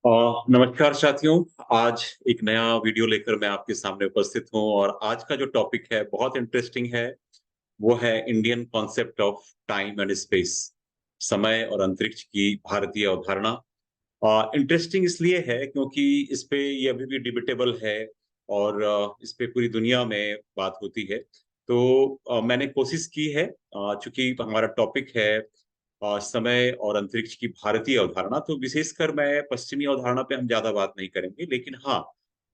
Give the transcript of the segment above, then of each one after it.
नमस्कार साथियों। आज एक नया वीडियो लेकर मैं आपके सामने उपस्थित हूँ और आज का जो टॉपिक है बहुत इंटरेस्टिंग है। वो है Indian concept of time and space. समय और अंतरिक्ष की भारतीय अवधारणा। इंटरेस्टिंग इसलिए है क्योंकि इस पे ये अभी भी डिबेटेबल है और इस पे पूरी दुनिया में बात होती है। तो मैंने कोशिश की है, चूंकि हमारा टॉपिक है समय और अंतरिक्ष की भारतीय अवधारणा, तो विशेषकर मैं पश्चिमी अवधारणा पे हम ज़्यादा बात नहीं करेंगे। लेकिन हाँ,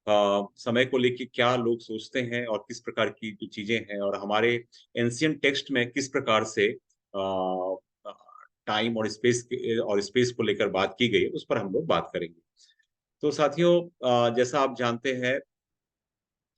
समय को लेके क्या लोग सोचते हैं और किस प्रकार की जो चीज़ें हैं और हमारे एंशिएंट टेक्स्ट में किस प्रकार से टाइम और स्पेस को लेकर बात की गई है, उस पर हम लोग बात करेंगे। तो साथियों, जैसा आप जानते हैं,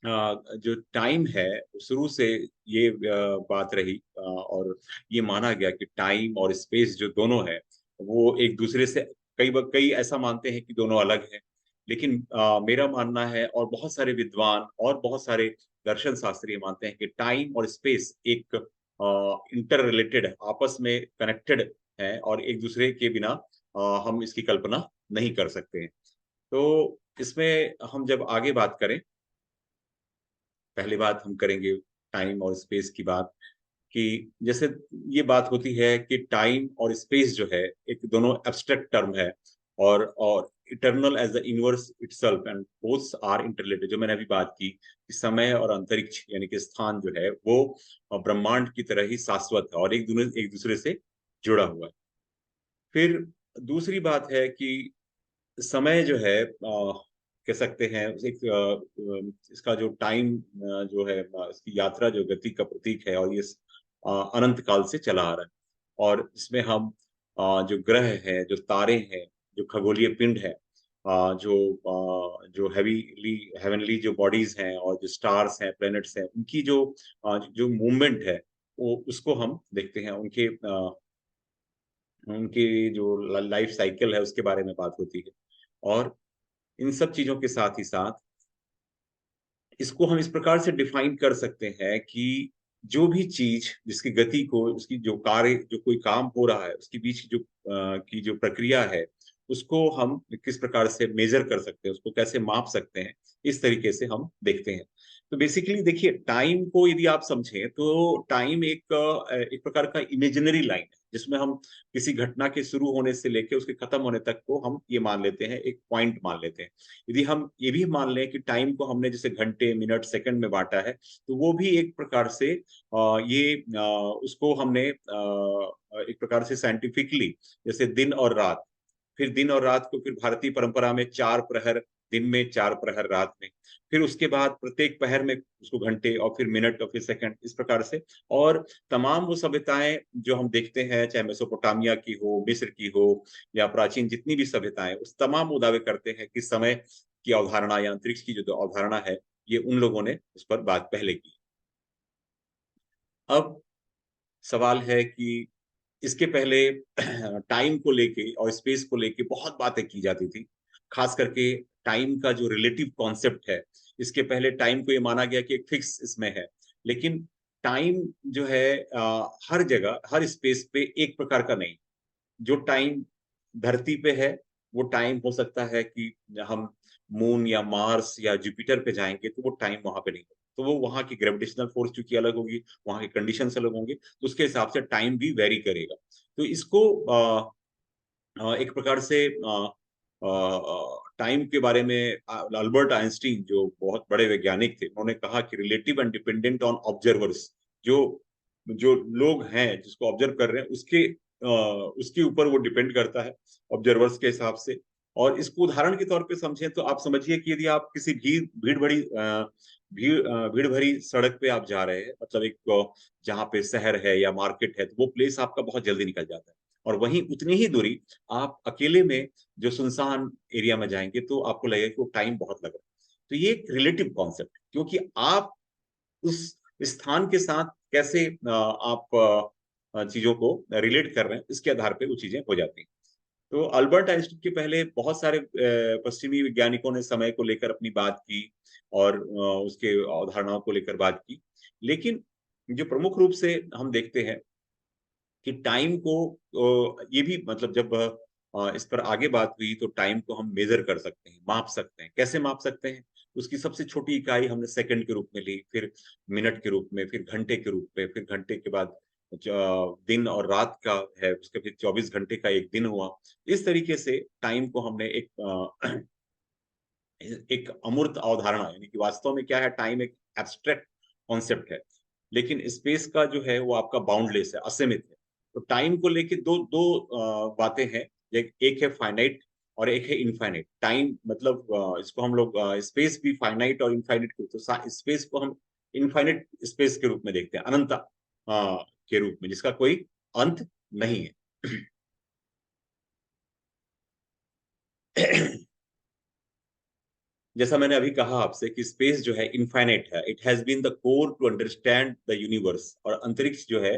जो टाइम है शुरू से ये बात रही, और ये माना गया कि टाइम और स्पेस जो दोनों है वो एक दूसरे से कई ऐसा मानते हैं कि दोनों अलग हैं। लेकिन मेरा मानना है और बहुत सारे विद्वान और बहुत सारे दर्शन शास्त्री मानते हैं कि टाइम और स्पेस एक इंटर रिलेटेड है, आपस में कनेक्टेड है और एक दूसरे के बिना हम इसकी कल्पना नहीं कर सकते हैं। तो इसमें हम जब आगे बात करें, पहली बात हम करेंगे टाइम और स्पेस की बात, कि जैसे ये बात होती है कि टाइम और स्पेस जो है एक दोनों एब्स्ट्रैक्ट टर्म है और eternal as the universe itself and both are interrelated. जो मैंने अभी बात की कि समय और अंतरिक्ष यानी कि स्थान जो है वो ब्रह्मांड की तरह ही शाश्वत है और एक दूसरे से जुड़ा हुआ है। फिर दूसरी बात है कि समय जो है, कह सकते हैं एक इसका जो टाइम जो है, इसकी यात्रा जो गति का प्रतीक है और ये अनंत काल से चला आ रहा है। और इसमें हम जो ग्रह हैं, जो तारे हैं, जो खगोलीय पिंड है, जो हेवनली जो बॉडीज हैं और जो स्टार्स हैं, प्लैनेट्स हैं, उनकी जो मूवमेंट है, वो उसको हम देखते हैं। उनकी जो लाइफ साइकिल है उसके बारे में बात होती है। और इन सब चीजों के साथ ही साथ इसको हम इस प्रकार से डिफाइन कर सकते हैं कि जो भी चीज जिसकी गति को, उसकी जो कार्य, जो कोई काम हो रहा है, उसके बीच की जो प्रक्रिया है, उसको हम किस प्रकार से मेजर कर सकते हैं, उसको कैसे माप सकते हैं, इस तरीके से हम देखते हैं। तो बेसिकली देखिए, टाइम को यदि आप समझें तो टाइम एक प्रकार का इमेजिनरी लाइन है जिसमें हम किसी घटना के शुरू होने से लेकर उसके खत्म होने तक को हम ये मान लेते हैं, एक पॉइंट मान लेते हैं। यदि हम ये भी मान लें कि टाइम को हमने जैसे घंटे, मिनट, सेकंड में बांटा है, तो वो भी एक प्रकार से उसको हमने एक प्रकार से साइंटिफिकली, जैसे दिन और रात, फिर दिन और रात को फिर भारतीय परंपरा में 4 प्रहर दिन में, 4 प्रहर रात में, फिर उसके बाद प्रत्येक पहर में उसको घंटे और फिर मिनट और फिर सेकंड, इस प्रकार से। और तमाम वो सभ्यताएं जो हम देखते हैं, चाहे मेसोपोटामिया की हो, मिस्र की हो, या प्राचीन जितनी भी सभ्यताएं, उस तमाम वो दावे करते हैं कि समय की अवधारणा या अंतरिक्ष की जो अवधारणा है, ये उन लोगों ने उस पर बात पहले की। अब सवाल है कि इसके पहले टाइम को लेके और स्पेस को लेके बहुत बातें की जाती थी। खास करके टाइम का जो रिलेटिव कॉन्सेप्ट है, इसके पहले टाइम को ये माना गया कि एक फिक्स इसमें है। लेकिन टाइम जो है, हर जगह, हर स्पेस पे एक प्रकार का नहीं। जो टाइम धरती पे है, वो टाइम हो सकता है कि हम मून या मार्स या जुपिटर पे जाएंगे तो वो टाइम वहां पे नहीं होगा। तो वो वहां की ग्रेविटेशनल फोर्स चूंकि अलग होगी, वहां के कंडीशंस अलग होंगे, तो उसके हिसाब से टाइम भी वेरी करेगा। तो इसको एक प्रकार से टाइम के बारे में अल्बर्ट आइंस्टीन, जो बहुत बड़े वैज्ञानिक थे, उन्होंने कहा कि relative and dependent on observers. जो जो लोग हैं जिसको ऑब्जर्व कर रहे हैं, उसके ऊपर वो डिपेंड करता है, ऑब्जर्वर्स के हिसाब से। और इसको उदाहरण के तौर पे समझें तो आप समझिए कि यदि आप किसी भीड़ भरी सड़क पे आप जा रहे हैं, मतलब एक जहाँ पे शहर है या मार्केट है, तो वो प्लेस आपका बहुत जल्दी निकल जाता है। और वहीं उतनी ही दूरी आप अकेले में जो सुनसान एरिया में जाएंगे तो आपको लगेगा कि वो टाइम बहुत लग रहा है। तो ये एक रिलेटिव कॉन्सेप्ट, क्योंकि आप उस स्थान के साथ कैसे आप चीजों को रिलेट कर रहे हैं, इसके आधार पे वो चीजें हो जाती हैं। तो अल्बर्ट आइंस्टीन के पहले बहुत सारे पश्चिमी वैज्ञानिकों ने समय को लेकर अपनी बात की और उसके अवधारणाओं को लेकर बात की। लेकिन जो प्रमुख रूप से हम देखते हैं कि टाइम को ये भी, मतलब जब इस पर आगे बात हुई तो टाइम को हम मेजर कर सकते हैं, माप सकते हैं। कैसे माप सकते हैं? उसकी सबसे छोटी इकाई हमने सेकंड के रूप में ली, फिर मिनट के रूप में, फिर घंटे के रूप में, फिर घंटे के बाद दिन और रात का है, उसके फिर 24 घंटे का एक दिन हुआ। इस तरीके से टाइम को हमने एक अमूर्त अवधारणा, यानी कि वास्तव में क्या है, टाइम एक एब्स्ट्रैक्ट कॉन्सेप्ट है, लेकिन स्पेस का जो है वो आपका बाउंडलेस है, असीमित है। तो टाइम को लेके दो दो बातें हैं, एक है फाइनाइट और एक है इनफाइनाइट। टाइम मतलब इसको हम लोग स्पेस भी फाइनाइट और इनफाइनाइट को, तो स्पेस को हम इनफाइनाइट स्पेस के रूप में देखते हैं, अनंत के रूप में, जिसका कोई अंत नहीं है। जैसा मैंने अभी कहा आपसे कि स्पेस जो है इनफाइनाइट है, it has been the core to understand the universe, और अंतरिक्ष जो है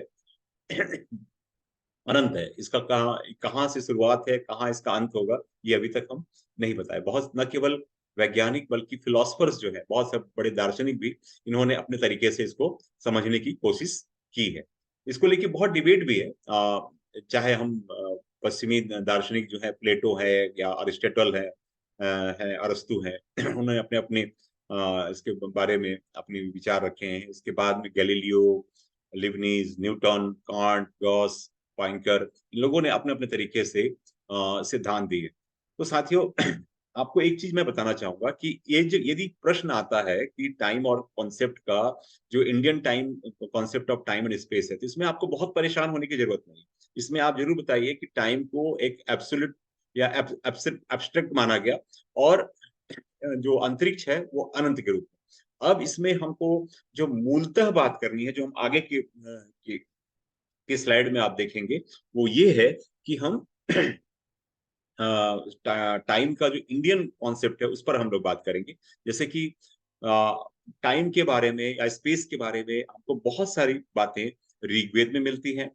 अनंत है। इसका कहाँ कहाँ से शुरुआत है, कहाँ इसका अंत होगा, ये अभी तक हम नहीं बताए। बहुत न केवल वैज्ञानिक बल्कि फिलोसफर्स जो है, बहुत से बड़े दार्शनिक भी, इन्होंने अपने तरीके से इसको समझने की कोशिश की है। इसको लेके बहुत डिबेट भी है। चाहे हम पश्चिमी दार्शनिक जो है, प्लेटो है या अरिस्टोटल है अरस्तु है, उन्होंने अपने अपने इसके बारे में अपने विचार रखे हैं। इसके बाद में Galileo, Leibniz, Newton, can't, Gauss, पॉइंकर, इन लोगों ने अपने अपने तरीके से सिद्धांत दिए। तो साथियों, आपको एक चीज मैं बताना चाहूंगा कि ये जो यदि प्रश्न आता है कि टाइम और कॉन्सेप्ट का, जो Indian time concept of time and space है, तो इसमें आपको बहुत परेशान होने की जरूरत नहीं। इसमें आप जरूर बताइए कि टाइम को एक एब्सोल्यूट या एब्स्ट्रैक्ट माना गया, और जो अंतरिक्ष है वो अनंत के रूप में। अब इसमें हमको जो मूलतः बात करनी है, जो हम आगे की स्लाइड में आप देखेंगे, वो ये है कि हम टाइम का जो इंडियन कॉन्सेप्ट है उस पर हम लोग बात करेंगे। जैसे कि टाइम के बारे में या स्पेस के बारे में आपको बहुत सारी बातें ऋग्वेद में मिलती हैं,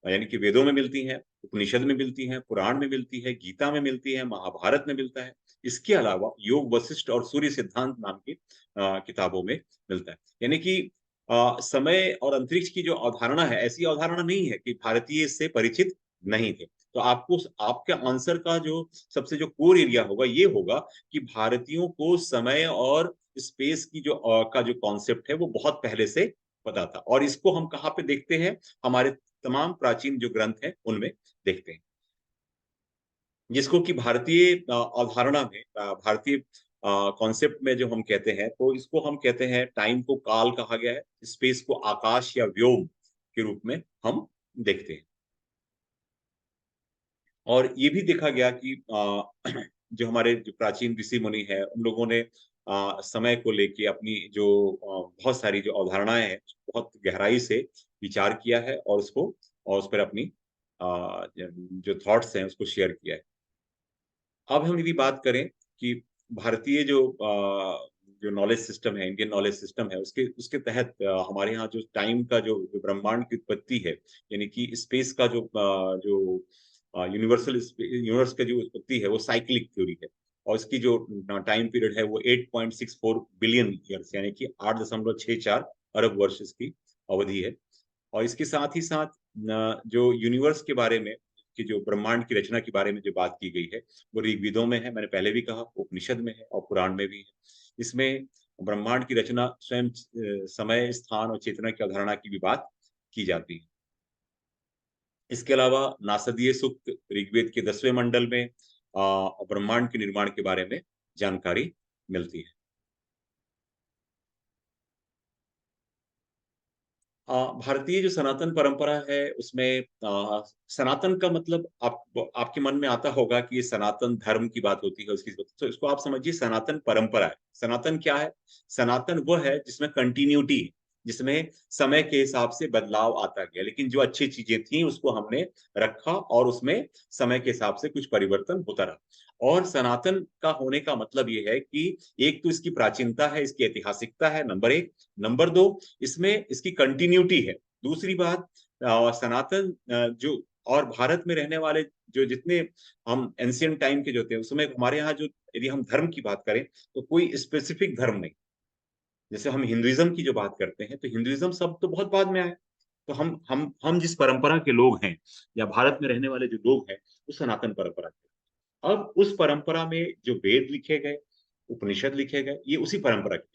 यानी कि वेदों में मिलती हैं, उपनिषद में मिलती हैं, पुराण में मिलती है, गीता में मिलती है, महाभारत में मिलता है। इसके अलावा योग वशिष्ठ और सूर्य सिद्धांत नाम की किताबों में मिलता है। यानी कि समय और अंतरिक्ष की जो अवधारणा है, ऐसी अवधारणा नहीं है कि भारतीय इससे परिचित नहीं थे। तो आपको आपके आंसर का जो सबसे जो कोर एरिया होगा, ये होगा कि भारतीयों को समय और स्पेस की जो का जो कॉन्सेप्ट है वो बहुत पहले से पता था, और इसको हम कहाँ पे देखते हैं, हमारे तमाम प्राचीन जो ग्रंथ हैं उनमें देखते हैं, जिसको कि भारतीय अवधारणा में, भारतीय कॉन्सेप्ट में जो हम कहते हैं, तो इसको हम कहते हैं, टाइम को काल कहा गया है, स्पेस को आकाश या व्योम के रूप में हम देखते हैं। और ये भी देखा गया कि जो हमारे जो प्राचीन ऋषि मुनि है, उन लोगों ने समय को लेके अपनी जो बहुत सारी जो अवधारणाएं हैं, बहुत गहराई से विचार किया है, और उसको और उस पर अपनी जो थॉट्स हैं उसको शेयर किया है। अब हम यदि बात करें कि भारतीय जो नॉलेज सिस्टम है, इंडियन नॉलेज सिस्टम है, उसके उसके तहत हमारे यहाँ जो टाइम का जो ब्रह्मांड की उत्पत्ति है, यानी कि स्पेस का जो यूनिवर्स का जो उत्पत्ति है, वो साइक्लिक थ्योरी है। और इसकी जो टाइम पीरियड है वो 8.64 बिलियन ईयर्स, यानी कि 8.64 अरब वर्ष इसकी अवधि है। और इसके साथ ही साथ जो यूनिवर्स के बारे में, कि जो ब्रह्मांड की रचना के बारे में जो बात की गई है, वो ऋग्वेदों में है, मैंने पहले भी कहा, उपनिषद में है और पुराण में भी है। इसमें ब्रह्मांड की रचना स्वयं समय, स्थान और चेतना की अवधारणा की भी बात की जाती है। इसके अलावा नासदीय सूक्त ऋग्वेद के 10वें मंडल में ब्रह्मांड के निर्माण के बारे में जानकारी मिलती है। भारतीय जो सनातन परंपरा है उसमें सनातन का मतलब आपके मन में आता होगा कि ये सनातन धर्म की बात होती है उसकी, तो इसको आप समझिए सनातन परंपरा है। सनातन क्या है? सनातन वो है जिसमें कंटिन्यूटी है, जिसमें समय के हिसाब से बदलाव आता गया, लेकिन जो अच्छी चीजें थी उसको हमने रखा, और उसमें समय के हिसाब से कुछ परिवर्तन होता रहा। और सनातन का होने का मतलब ये है कि एक तो इसकी प्राचीनता है, इसकी ऐतिहासिकता है, नंबर एक। नंबर दो, इसमें इसकी कंटिन्यूटी है। दूसरी बात, सनातन जो और भारत में रहने वाले जो जितने हम एंशियंट टाइम के जो थे, उसमें हमारे यहाँ जो, यदि हम धर्म की बात करें, तो कोई स्पेसिफिक धर्म नहीं। जैसे हम हिंदुइज्म की जो बात करते हैं, तो हिंदुइज्म सब तो बहुत बाद में आया। तो हम जिस परंपरा के लोग हैं, या भारत में रहने वाले जो लोग हैं, वो सनातन परंपरा के। अब उस परंपरा में जो वेद लिखे गए, उपनिषद लिखे गए, ये उसी परंपरा के,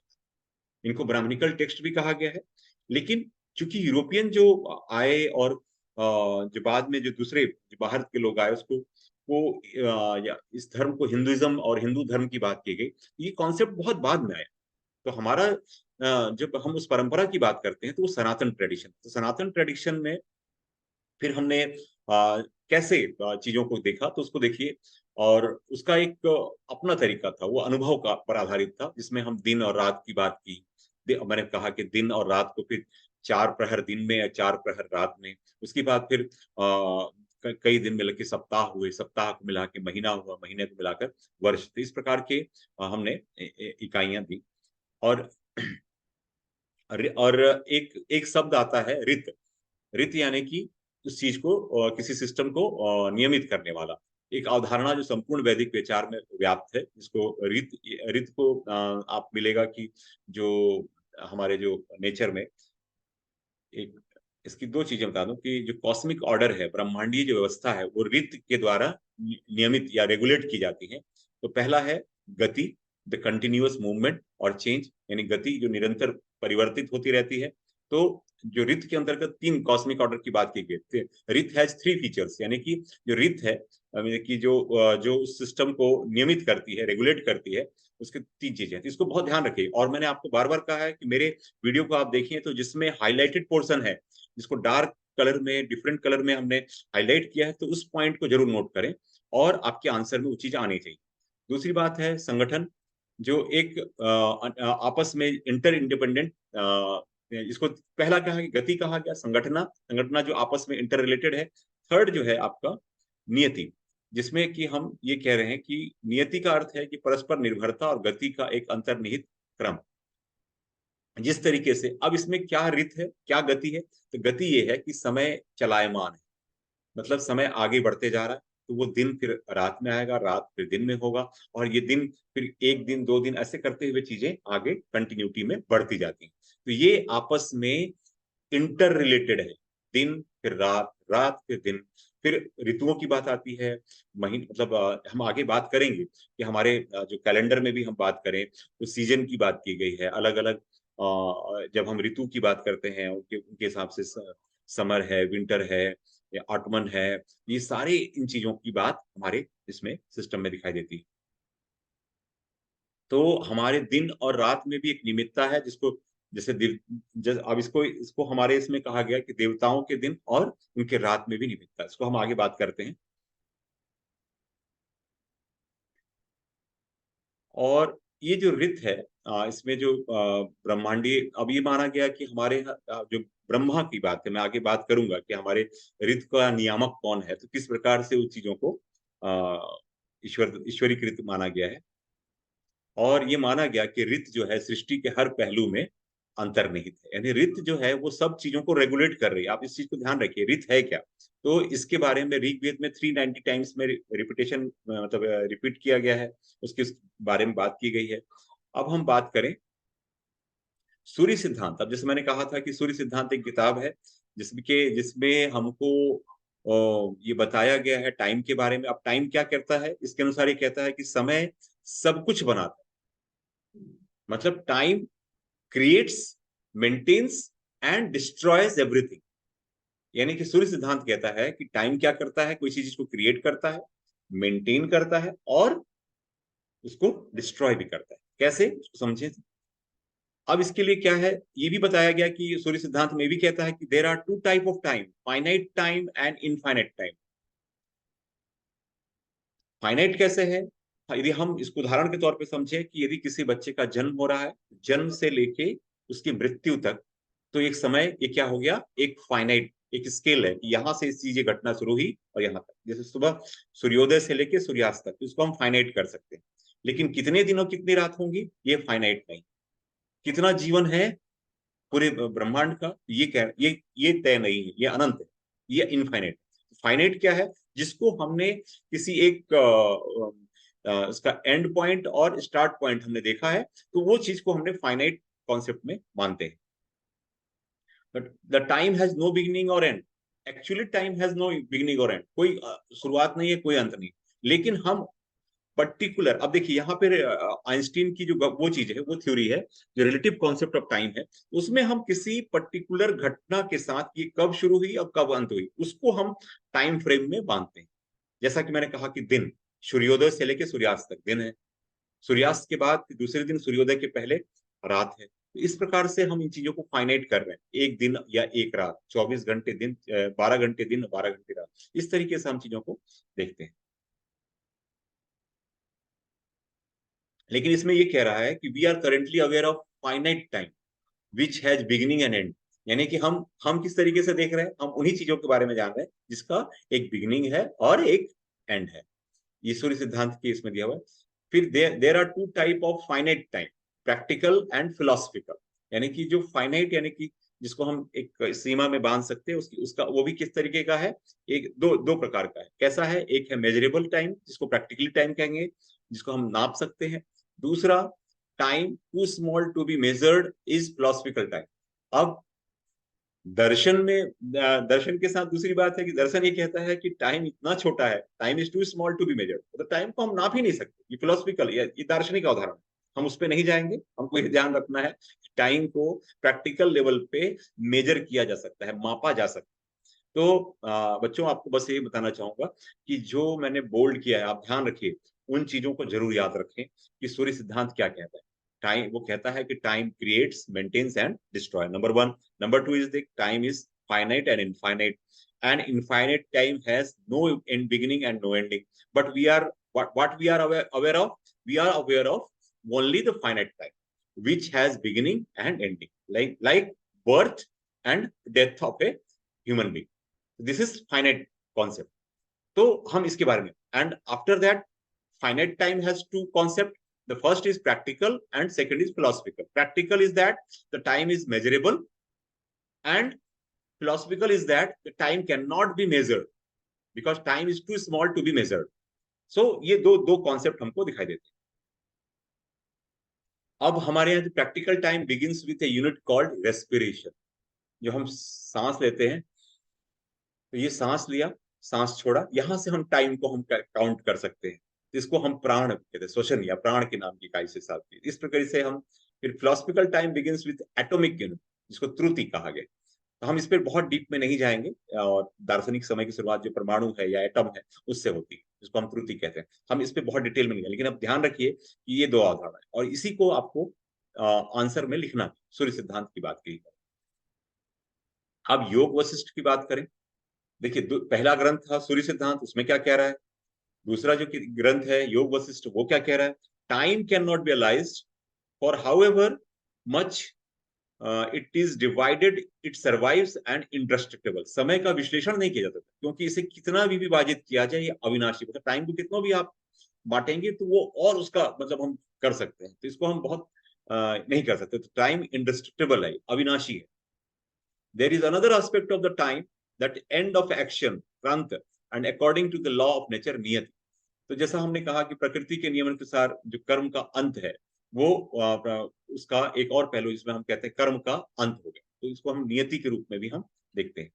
इनको ब्राह्मणिकल टेक्स्ट भी कहा गया है। लेकिन चूंकि यूरोपियन जो आए और जो बाद में जो दूसरे जो बाहर के लोग आए उसको वो या इस धर्म को हिंदुइज्म और हिंदू धर्म की बात की गई, ये कॉन्सेप्ट बहुत बाद में आया। तो हमारा जब हम उस परंपरा की बात करते हैं तो वो सनातन ट्रेडिशन, तो सनातन ट्रेडिशन में फिर हमने कैसे चीजों को देखा, तो उसको देखिए। और उसका एक अपना तरीका था, वो अनुभव का पर आधारित था, जिसमें हम दिन और रात की बात की। मैंने कहा कि दिन और रात को फिर 4 प्रहर दिन में या 4 प्रहर रात में, उसके बाद फिर कई दिन मिलकर सप्ताह हुए, सप्ताह को मिला के महीना हुआ, महीने को मिलाकर वर्ष। तो इस प्रकार के हमने इकाइयां दी। और और एक एक शब्द आता है रित। रित यानी कि उस चीज को किसी सिस्टम को नियमित करने वाला, एक अवधारणा जो संपूर्ण वैदिक विचार में व्याप्त है, जिसको रित, रित को आप मिलेगा कि जो हमारे जो नेचर में एक, इसकी दो चीजें बता दूं कि जो कॉस्मिक ऑर्डर है, ब्रह्मांडीय जो व्यवस्था है, वो रित के द्वारा नियमित या रेगुलेट की जाती है। तो पहला है गति, द कंटिन्यूअस मूवमेंट और चेंज, यानी गति जो निरंतर परिवर्तित होती रहती है। तो जो रित के अंतर्गत 3 कॉस्मिक ऑर्डर की बात की गई। रित हैज 3 फीचर्स, यानी कि जो रित है कि जो सिस्टम को नियमित करती है, रेगुलेट करती है, उसके 3 चीजें हैं। तो इसको बहुत ध्यान रखिए। और मैंने आपको बार बार कहा है कि मेरे वीडियो को आप देखिए तो जिसमें हाईलाइटेड पोर्शन है, जिसको डार्क कलर में, डिफरेंट कलर में हमने हाईलाइट किया है, तो उस पॉइंट को जरूर नोट करें और आपके आंसर में वो चीज आनी चाहिए। दूसरी बात है संगठन, जो एक आपस में इंटर इंडिपेंडेंट, इसको पहला कहा कि गति कहा गया, संगठना, संगठना जो आपस में इंटर रिलेटेड है। थर्ड जो है आपका नियति, जिसमें कि हम ये कह रहे हैं कि नियति का अर्थ है कि परस्पर निर्भरता और गति का एक अंतर्निहित क्रम। जिस तरीके से, अब इसमें क्या रित है, क्या गति है, तो गति ये है कि समय चलायमान है, मतलब समय आगे बढ़ते जा रहा है। तो वो दिन फिर रात में आएगा, रात फिर दिन में होगा, और ये दिन फिर 1 दिन 2 दिन ऐसे करते हुए चीजें आगे कंटिन्यूटी में बढ़ती जाती हैं। तो ये आपस में इंटर रिलेटेड है, दिन फिर रात, रात फिर दिन। फिर ऋतुओं की बात आती है, महीने, मतलब हम आगे बात करेंगे कि हमारे जो कैलेंडर में भी हम बात करें तो सीजन की बात की गई है अलग अलग। जब हम ऋतु की बात करते हैं उनके उनके हिसाब से समर है, विंटर है या ऑटमन है, ये सारे इन चीजों की बात हमारे इसमें सिस्टम में दिखाई देती है। तो हमारे दिन और रात में भी एक निमित्ता है, जिसको जैसे अब इसको इसको हमारे इसमें कहा गया कि देवताओं के दिन और उनके रात में भी निमित्ता है। इसको हम आगे बात करते हैं। और ये जो रित है, इसमें जो ब्रह्मांडीय, अब ये माना गया कि हमारे जो ब्रह्मा की बात है, मैं आगे बात करूंगा कि हमारे रित का नियामक कौन है, तो किस प्रकार से उन चीजों को ईश्वरीकृत माना गया है। और ये माना गया कि रित जो है सृष्टि के हर पहलू में अंतर्निहित है, यानी रित जो है वो सब चीजों को रेगुलेट कर रही है। आप इस चीज को ध्यान रखिए, रित है क्या। तो इसके बारे में ऋग्वेद में 390 टाइम्स में रिपीटेशन, मतलब रिपीट किया गया है, उसके बारे में बात की गई है। अब हम बात करें सूर्य सिद्धांत। अब जैसे मैंने कहा था कि सूर्य सिद्धांत एक किताब है जिसमें हमको ये बताया गया है टाइम के बारे में। अब टाइम क्या करता है, इसके अनुसार ये कहता है कि समय सब कुछ बनाता है, मतलब time creates, maintains and destroys everything. यानी कि सूर्य सिद्धांत कहता है कि टाइम क्या करता है, कोई चीज को क्रिएट करता है, मेंटेन करता है और उसको डिस्ट्रॉय भी करता है। कैसे, उसको समझे। अब इसके लिए क्या है, ये भी बताया गया कि सूर्य सिद्धांत में भी कहता है कि there are 2 type of time, finite time and infinite time. Finite कैसे है, यदि हम इसको उदाहरण के तौर पे समझे कि यदि किसी बच्चे का जन्म हो रहा है, जन्म से लेके उसकी मृत्यु तक, तो एक समय ये क्या हो गया, एक फाइनाइट, एक स्केल है कि यहाँ से इस चीज ये घटना शुरू हुई और यहाँ तक। जैसे सुबह सूर्योदय से लेके सूर्यास्त तक, तो इसको हम फाइनाइट कर सकते हैं। लेकिन कितने दिनों कितनी रात होंगी, ये फाइनाइट नहीं। कितना जीवन है पूरे ब्रह्मांड का, ये तय नहीं है, ये अनंत है, ये इनफाइनाइट। फाइनाइट क्या है, जिसको हमने किसी एक इसका एंड पॉइंट और स्टार्ट पॉइंट हमने देखा है, तो वो चीज को हमने फाइनाइट कॉन्सेप्ट में मानते हैं। But the time has no beginning और end. Actually time has no beginning और एंड, कोई शुरुआत नहीं है, कोई अंत नहीं। लेकिन हम पर्टिकुलर, अब देखिए यहाँ पे आइंस्टीन की जो वो चीज है, वो थ्योरी है, जो रिलेटिव कॉन्सेप्ट ऑफ टाइम है, उसमें हम किसी पर्टिकुलर घटना के साथ ये कब शुरू हुई और कब अंत हुई उसको हम टाइम फ्रेम में बांधते हैं। जैसा कि मैंने कहा कि दिन, सूर्योदय से लेकर सूर्यास्त तक दिन है, सूर्यास्त के बाद दूसरे दिन सूर्योदय के पहले रात है। तो इस प्रकार से हम इन चीजों को फाइनाइट कर रहे हैं, एक दिन या एक रात, 24 घंटे दिन, 12 घंटे दिन, 12 घंटे रात, इस तरीके से हम चीजों को देखते हैं। लेकिन इसमें ये कह रहा है कि we are currently aware of finite time which has beginning and end, यानी कि हम किस तरीके से देख रहे हैं, हम उन्हीं चीजों के बारे में जान रहे हैं जिसका एक बिगिनिंग है और एक एंड है। ये सूर्य सिद्धांत के इसमें दिया हुआ है। फिर there are two type of finite time, practical and philosophical, यानी कि जो फाइनाइट यानी कि जिसको हम एक सीमा में बांध सकते हैं, उसकी उसका वो भी किस तरीके का है, एक दो दो प्रकार का है। कैसा है, एक है मेजरेबल टाइम जिसको प्रैक्टिकली टाइम कहेंगे, जिसको हम नाप सकते हैं। दूसरा, time too small to be measured is philosophical time. अब दर्शन में, दर्शन के साथ दूसरी बात है कि दर्शन ये कहता है कि टाइम इतना छोटा है, time is too small to be measured, तो टाइम को हम नाप ही नहीं सकते। ये फिलोसफिकल, ये दार्शनिक का उदाहरण है, हम उस पर नहीं जाएंगे। हमको ये ध्यान रखना है टाइम को प्रैक्टिकल लेवल पे मेजर किया जा सकता है, मापा जा सकता है। तो बच्चों, आपको बस ये बताना चाहूंगा कि जो मैंने बोल्ड किया है, आप ध्यान रखिए, उन चीजों को जरूर याद रखें कि सूर्य सिद्धांत क्या कहता है। टाइम, वो कहता है कि time creates, maintains and destroy, number one. Number two is the time is finite and infinite, and infinite time has no end beginning and no ending, but we are what we are aware of, we are aware of only the finite time which has beginning and ending, like birth and death of a human being. This is finite concept. तो हम इसके बारे में, and after that finite time has two concept. The first is practical and second is philosophical. Practical is that the time is measurable, and philosophical is that the time cannot be measured because time is too small to be measured. So ये दो दो concept हमको दिखाई देते हैं। अब हमारे यहाँ जो practical time begins with a unit called respiration, जो हम सांस लेते हैं, तो ये सांस लिया, सांस छोड़ा, यहां से हम टाइम को हम काउंट कर सकते हैं। इसको हम प्राण कहते हैं, श्वसन या प्राण के नाम की इकाई से साथ में। इस प्रकार से हम, फिर philosophical time begins with atomic unit, जिसको त्रुटि कहा गया। तो हम इस पर बहुत डीप में नहीं जाएंगे, और दार्शनिक समय की शुरुआत जो परमाणु है या एटम है उससे होती है, जिसको हम त्रुटि कहते हैं। हम इस पे बहुत डिटेल में नहीं जाएंगे, लेकिन अब ध्यान रखिए कि ये दो अवधारणा है, और इसी को आपको आंसर में लिखना है। सूर्य सिद्धांत की बात की। अब योग वशिष्ठ की बात करें। देखिए, पहला ग्रंथ था सूर्य सिद्धांत, उसमें क्या कह रहा है। दूसरा जो ग्रंथ है योग वशिष्ठ, वो क्या कह रहा है, time can not be analysed for how ever much it is divided it survives and इंडेस्ट्रक्टिबल। समय का विश्लेषण नहीं किया जाता क्योंकि इसे कितना भी विभाजित किया जाए ये अविनाशी, मतलब टाइम को कितना भी आप बांटेंगे तो वो और उसका मतलब हम कर सकते हैं, तो इसको हम बहुत नहीं कर सकते। तो टाइम इंडेस्ट्रक्टिबल है, अविनाशी है। There is another aspect of the time that end of action, krant, and according to the law of nature, नियति। तो जैसा हमने कहा कि प्रकृति के नियम अनुसार जो कर्म का अंत है, वो उसका एक और पहलू जिसमें हम कहते हैं कर्म का अंत हो गया, तो इसको हम नियति के रूप में भी हम देखते हैं।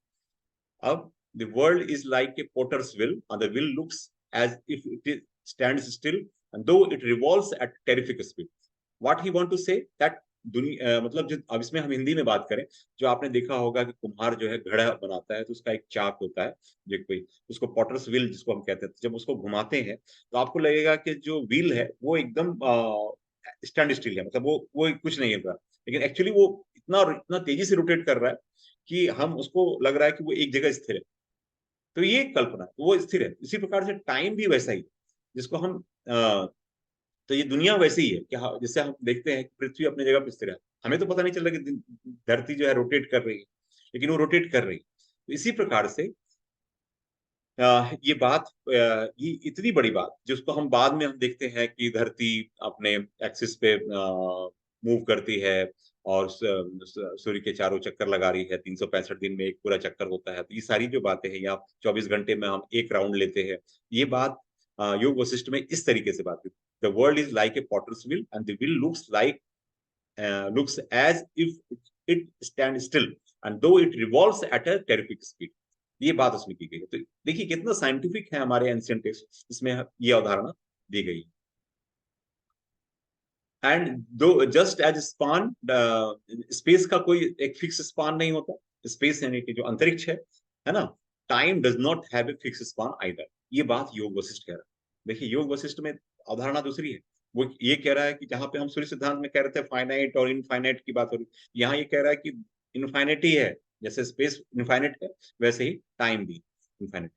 अब the world is like a potter's wheel, and the wheel looks as if it stands still, and though it revolves at terrific speed. What he want to say that दुनिया मतलब जो, अब इसमें हम हिंदी में बात करें, जो आपने देखा होगा कि कुम्हार जो है घड़ा बनाता है तो उसका एक चाक होता है, जो कोई उसको पॉटर्स व्हील जिसको हम कहते हैं, जब उसको घुमाते हैं तो आपको लगेगा कि जो व्हील है वो एकदम स्टैंड स्टिल है, मतलब वो कुछ नहीं है, लेकिन एक्चुअली वो इतना इतना तेजी से रोटेट कर रहा है कि हम उसको लग रहा है कि वो एक जगह स्थिर है। तो ये कल्पना है, वो स्थिर है। इसी प्रकार से टाइम भी वैसा ही, जिसको हम तो ये दुनिया वैसे ही है कि जैसे हम देखते हैं कि पृथ्वी अपनी जगह पर स्थिर है, हमें तो पता नहीं चल रहा कि धरती जो है रोटेट कर रही है, लेकिन वो रोटेट कर रही है। तो इसी प्रकार से ये बात, ये इतनी बड़ी बात जिसको हम बाद में हम देखते हैं कि धरती अपने एक्सिस पे मूव करती है और सूर्य के चारों चक्कर लगा रही है, 365 दिन में एक पूरा चक्कर होता है। तो ये सारी जो बातें हैं, या 24 घंटे में हम एक राउंड लेते हैं, ये बात योग वशिष्ठ में इस तरीके से बात है। The world is like a potter's wheel and the wheel looks as if it stands still and though it revolves at a terrific speed. ये बात उसमें की गई है। तो देखिए कितना साइंटिफिक है हमारे एंशिएंट टेक्स्ट, इसमें ये अवधारणा दी गई। एंड दो जस्ट एज स्पान, स्पेस का कोई एक फिक्स स्पान नहीं होता। स्पेस यानी कि जो अंतरिक्ष है ना, time does not have a fix span either. ये बात योग वशिष्ठ कह रहा है। देखिए योग वशिष्ठ में अवधारणा दूसरी है। वो ये कह रहा है कि जहां पे हम सूर्य सिद्धांत में कह रहे थे फाइनाइट और इनफाइनाइट की बात हो रही, यहाँ ये कह रहा है कि इनफाइनाइट ही है। जैसे स्पेस इनफाइनाइट है, वैसे ही टाइम भी इनफाइनाइट।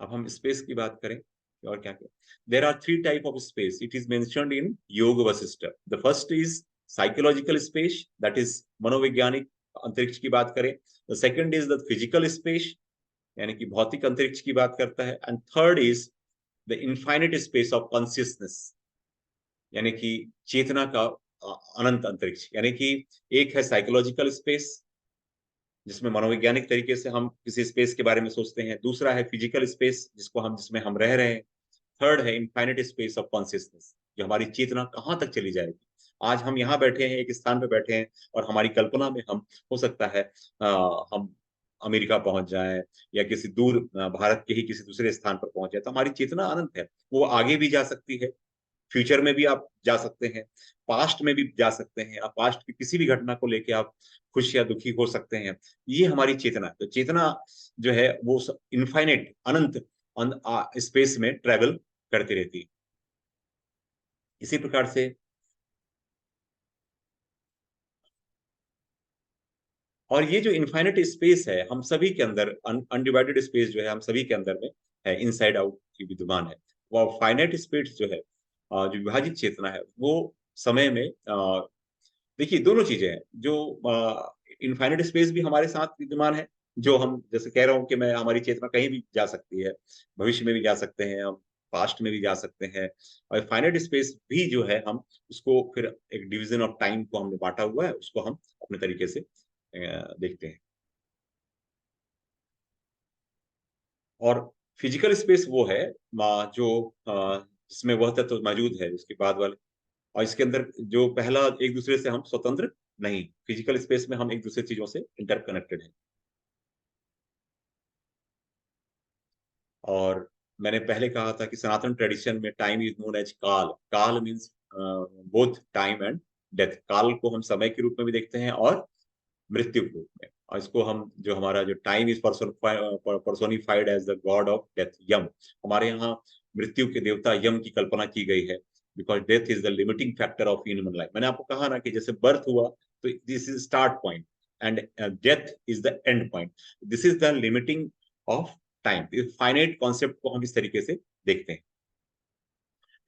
अब हम स्पेस की बात करें और क्या क्या, there are three type of space, it is mentioned in Yoga Vasishtha. The first is psychological space, that is मनोवैज्ञानिक अंतरिक्ष की बात करें। The second is the physical space, यानी कि भौतिक अंतरिक्ष की बात करता है। And third is the infinite space of consciousness, यानी कि चेतना का अनंत अंतरिक्ष। यानी कि एक है साइकोलॉजिकल स्पेस, जिसमें मनोवैज्ञानिक तरीके से हम किसी स्पेस के बारे में सोचते हैं। दूसरा है फिजिकल स्पेस, जिसको हम जिसमें हम रह रहे हैं। थर्ड है इनफाइनाइट स्पेस ऑफ कॉन्शियसनेस, जो हमारी चेतना कहाँ तक चली जाएगी। आज हम यहाँ बैठे हैं, एक स्थान पे बैठे हैं, और हमारी कल्पना में हम, हो सकता है हम अमेरिका पहुंच जाएं, या किसी दूर भारत के ही किसी दूसरे स्थान पर पहुंच जाए। तो हमारी चेतना अनंत है, वो आगे भी जा सकती है, फ्यूचर में भी आप जा सकते हैं, पास्ट में भी जा सकते हैं। आप पास्ट की किसी भी घटना को लेके आप खुश या दुखी हो सकते हैं। ये हमारी चेतना है। तो चेतना जो है वो इनफाइनेट अनंत स्पेस में ट्रेवल करती रहती है। इसी प्रकार से, और ये जो इनफाइनेट स्पेस है हम सभी के अंदर, अनडिवाइडेड स्पेस जो है हम सभी के अंदर में है, इनसाइड आउट की विद्यमान है। वो फाइनाइट स्पेस जो है, जो विभाजित चेतना है, वो समय में देखिए दोनों चीजें हैं। जो इनफाइनाइट स्पेस भी हमारे साथ विद्यमान है, जो हम जैसे कह रहा हूँ कि मैं, हमारी चेतना कहीं भी जा सकती है, भविष्य में भी जा सकते हैं हम, पास्ट में भी जा सकते हैं। और फाइनाइट स्पेस भी जो है, हम उसको फिर एक डिवीजन ऑफ टाइम को हमने बांटा हुआ है, उसको हम अपने तरीके से देखते हैं। और फिजिकल स्पेस वो है जो जिसमें वह तत्व मौजूद है उसके बाद वाले, और इसके अंदर जो पहला, एक दूसरे से हम स्वतंत्र नहीं। फिजिकल स्पेस में हम एक दूसरे चीजों से इंटरकनेक्टेड हैं। और मैंने पहले कहा था कि सनातन ट्रेडिशन में टाइम इज नोन एज काल। काल means both time and death. काल को हम समय के रूप में भी देखते हैं और मृत्यु के रूप में। और इसको हम, जो हमारा जो time is personified as the god of death, Yama. हमारे यहाँ मृत्यु के देवता यम की कल्पना की गई है, because death is the limiting factor of human life. मैंने आपको कहा ना कि जैसे बर्थ हुआ तो this is start point, and death is the end point. This is the limiting of time. Finite concept को हम इस तरीके से देखते हैं।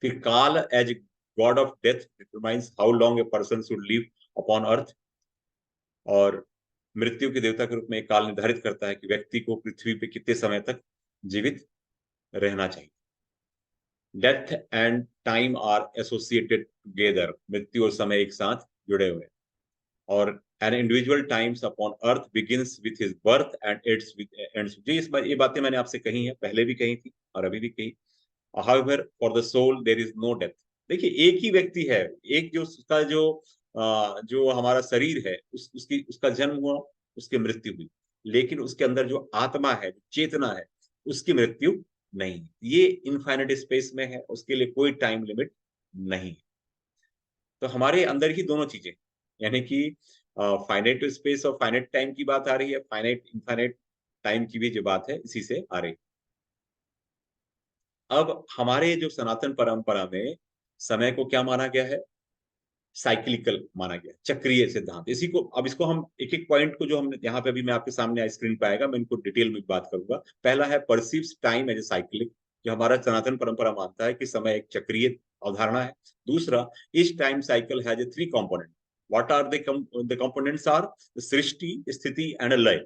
फिर Kaal as god of death determines how long a person should live upon earth. और मृत्यु के देवता के रूप में एक काल निर्धारित करता है कि व्यक्ति को पृथ्वी पे कितने समय तक जीवित रहना चाहिए। Death and time are associated together, मृत्यु और समय एक साथ जुड़े हुए हैं। और an individual times upon earth begins with his birth and ends. ये बातें मैंने आपसे कही हैं, पहले भी कही थी और अभी भी कही। However for the soul there is no death. देखिए एक ही व्यक्ति है, एक जो उसका जो हमारा शरीर है, उसका जन्म हुआ, उसकी मृत्यु हुई, लेकिन उसके अंदर जो आत्मा है, चेतना है, उसकी मृत्यु नहीं। ये इनफाइनाइट स्पेस में है, उसके लिए कोई टाइम लिमिट नहीं। तो हमारे अंदर ही दोनों चीजें, यानी कि फाइनाइट स्पेस और फाइनाइट टाइम की बात आ रही है, फाइनाइट इनफाइनाइट टाइम की भी जो बात है इसी से आ रही है। अब हमारे जो सनातन परंपरा में समय को क्या माना गया है? साइक्लिकल माना गया, चक्रीय सिद्धांत। इसी को, अब इसको हम एक एक पॉइंट को, जो हमने यहाँ पे, अभी मैं आपके सामने स्क्रीन पे आएगा, मैं इनको डिटेल में बात करूंगा। पहला है perceives time as a cyclic, जो हमारा सनातन परंपरा मानता है कि समय एक चक्रीय अवधारणा है। दूसरा, इस time cycle has a three component. What are the components are सृष्टि, स्थिति एंड लय।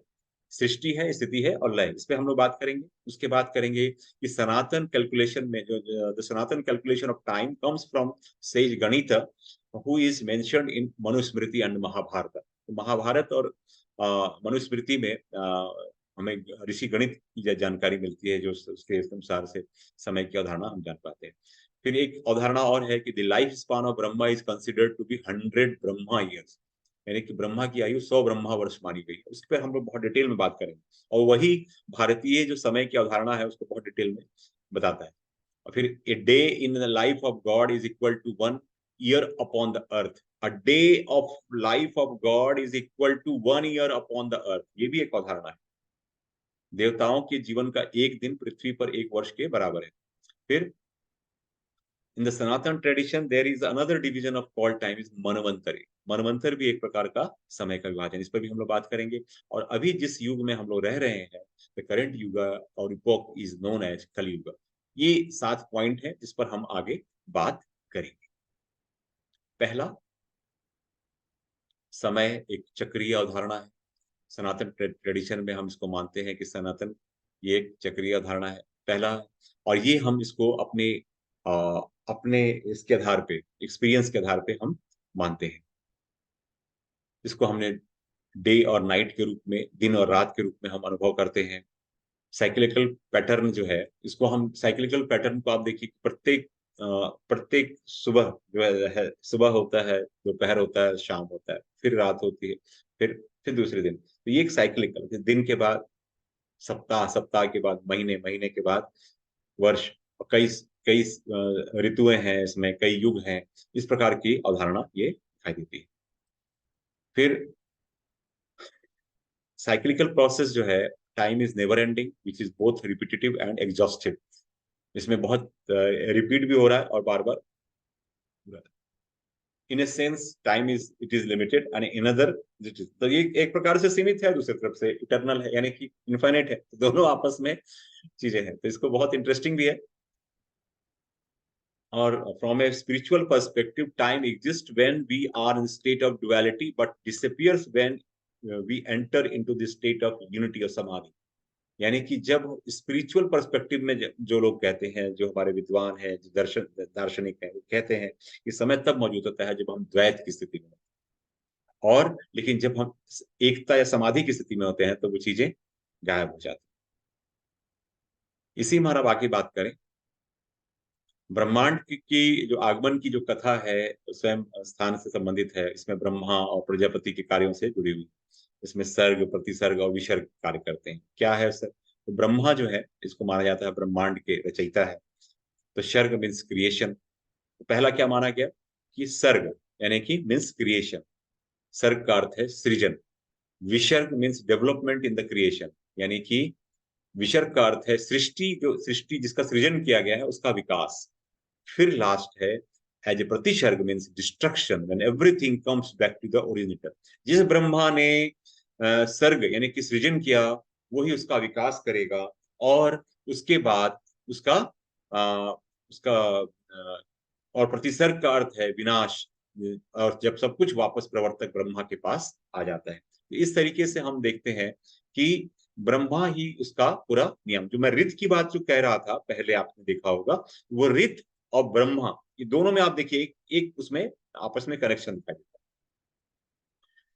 सृष्टि है, स्थिति है और लय, इस पे हम लोग बात करेंगे। उसके बाद करेंगे कि सनातन कैलकुलेशन में जो the Sanatan calculation of time comes from sage गणित, who is mentioned in Manusmriti and Mahabharata. तो महाभारत और मनुस्मृति में हमें ऋषि गणित की जानकारी मिलती है, जो उसके अनुसार से समय की अवधारणा हम जान पाते हैं। फिर एक अवधारणा और है कि the life span of Brahma is considered to be 100 Brahma years. यानी कि ब्रह्मा की आयु 100 ब्रह्मा वर्ष मानी गई है। उस पर हम लोग बहुत डिटेल में बात करेंगे, और वही भारतीय जो समय की अवधारणा है उसको बहुत डिटेल में बताता है। और फिर a day in the life of god is equal to 1 year upon the earth. A day of life of god is equal to 1 year upon the earth, ये भी एक अवधारणा है। देवताओं के जीवन का एक दिन पृथ्वी पर एक वर्ष के बराबर है। फिर in the Sanatan tradition there is another division of called time is Manvantara. मनवंतर भी एक प्रकार का समय का विभाजन, इस पर भी हम लोग बात करेंगे। और अभी जिस युग में हम लोग रह रहे हैं, द करेंट युग और इपोक इज नोन एज कलयुग। ये 7 पॉइंट है जिस पर हम आगे बात करेंगे। पहला, समय एक चक्रीय अवधारणा है। सनातन ट्रेडिशन में हम इसको मानते हैं कि सनातन ये एक चक्रीय अवधारणा है, पहला। और ये हम इसको अपने अपने इसके आधार पे, एक्सपीरियंस के आधार पे हम मानते हैं। इसको हमने डे और नाइट के रूप में, दिन और रात के रूप में हम अनुभव करते हैं। साइक्लिकल पैटर्न जो है, इसको हम साइक्लिकल पैटर्न को आप देखिए, प्रत्येक सुबह जो है, सुबह होता है, दोपहर होता है, शाम होता है, फिर रात होती है, फिर दूसरे दिन। तो ये एक साइक्लिकल, दिन के बाद सप्ताह, सप्ताह के बाद महीने, महीने के बाद वर्ष, और कई कई ऋतुएं हैं इसमें, कई युग हैं। इस प्रकार की अवधारणा ये दिखाई देती है। फिर साइक्लिकल प्रोसेस जो है, time is never ending which is both repetitive and exhaustive. इसमें बहुत रिपीट भी हो रहा है और बार बार। In a sense time is it is limited and in other it is, तो ये एक प्रकार से सीमित है, दूसरी तरफ से इटर्नल है, यानी कि इनफाइनाइट है। तो दोनों आपस में चीजें हैं, तो इसको बहुत इंटरेस्टिंग भी है। और from a spiritual perspective, time exist when we are in state of duality but disappears when we enter into the state of unity और समाधि। यानी कि जब स्पिरिचुअल पर्सपेक्टिव में जो लोग कहते हैं, जो हमारे विद्वान हैं, जो दार्शनिक हैं, वो कहते हैं कि समय तब मौजूद होता है जब हम द्वैत की स्थिति में, और लेकिन जब हम एकता या समाधि की स्थिति में होते हैं तो वो चीजें गायब हो जाती हैं। इसी में हम आगे बात करें, ब्रह्मांड की जो आगमन की जो कथा है, स्वयं स्थान से संबंधित है। इसमें ब्रह्मा और प्रजापति के कार्यों से जुड़ी हुई। इसमें सर्ग, प्रतिसर्ग और विसर्ग कार्य करते हैं। क्या है सर? तो ब्रह्मा जो है, इसको माना जाता है ब्रह्मांड के रचयिता है। तो सर्ग मीन्स क्रिएशन। तो पहला क्या माना गया कि सर्ग यानी कि मीन्स क्रिएशन। सर्ग का अर्थ है सृजन। विसर्ग means development in the creation, यानी कि विसर्ग का अर्थ है सृष्टि, जो सृष्टि जिसका सृजन किया गया है उसका विकास। फिर लास्ट है as a pratisarga means destruction, when everything comes back to the originator. जिस ब्रह्मा ने सर्ग यानी कि सृजन किया, वही उसका विकास करेगा, और उसके बाद उसका उसका और प्रतिसर्ग का अर्थ है विनाश। और जब सब कुछ वापस प्रवर्तक ब्रह्मा के पास आ जाता है। तो इस तरीके से हम देखते हैं कि ब्रह्मा ही उसका पूरा नियम, जो मैं रित की बात जो कह रहा था पहले, आपने देखा होगा, वो रित और ब्रह्मा, ये दोनों में आप देखिए एक उसमें आपस में कनेक्शन दिखाई देता है।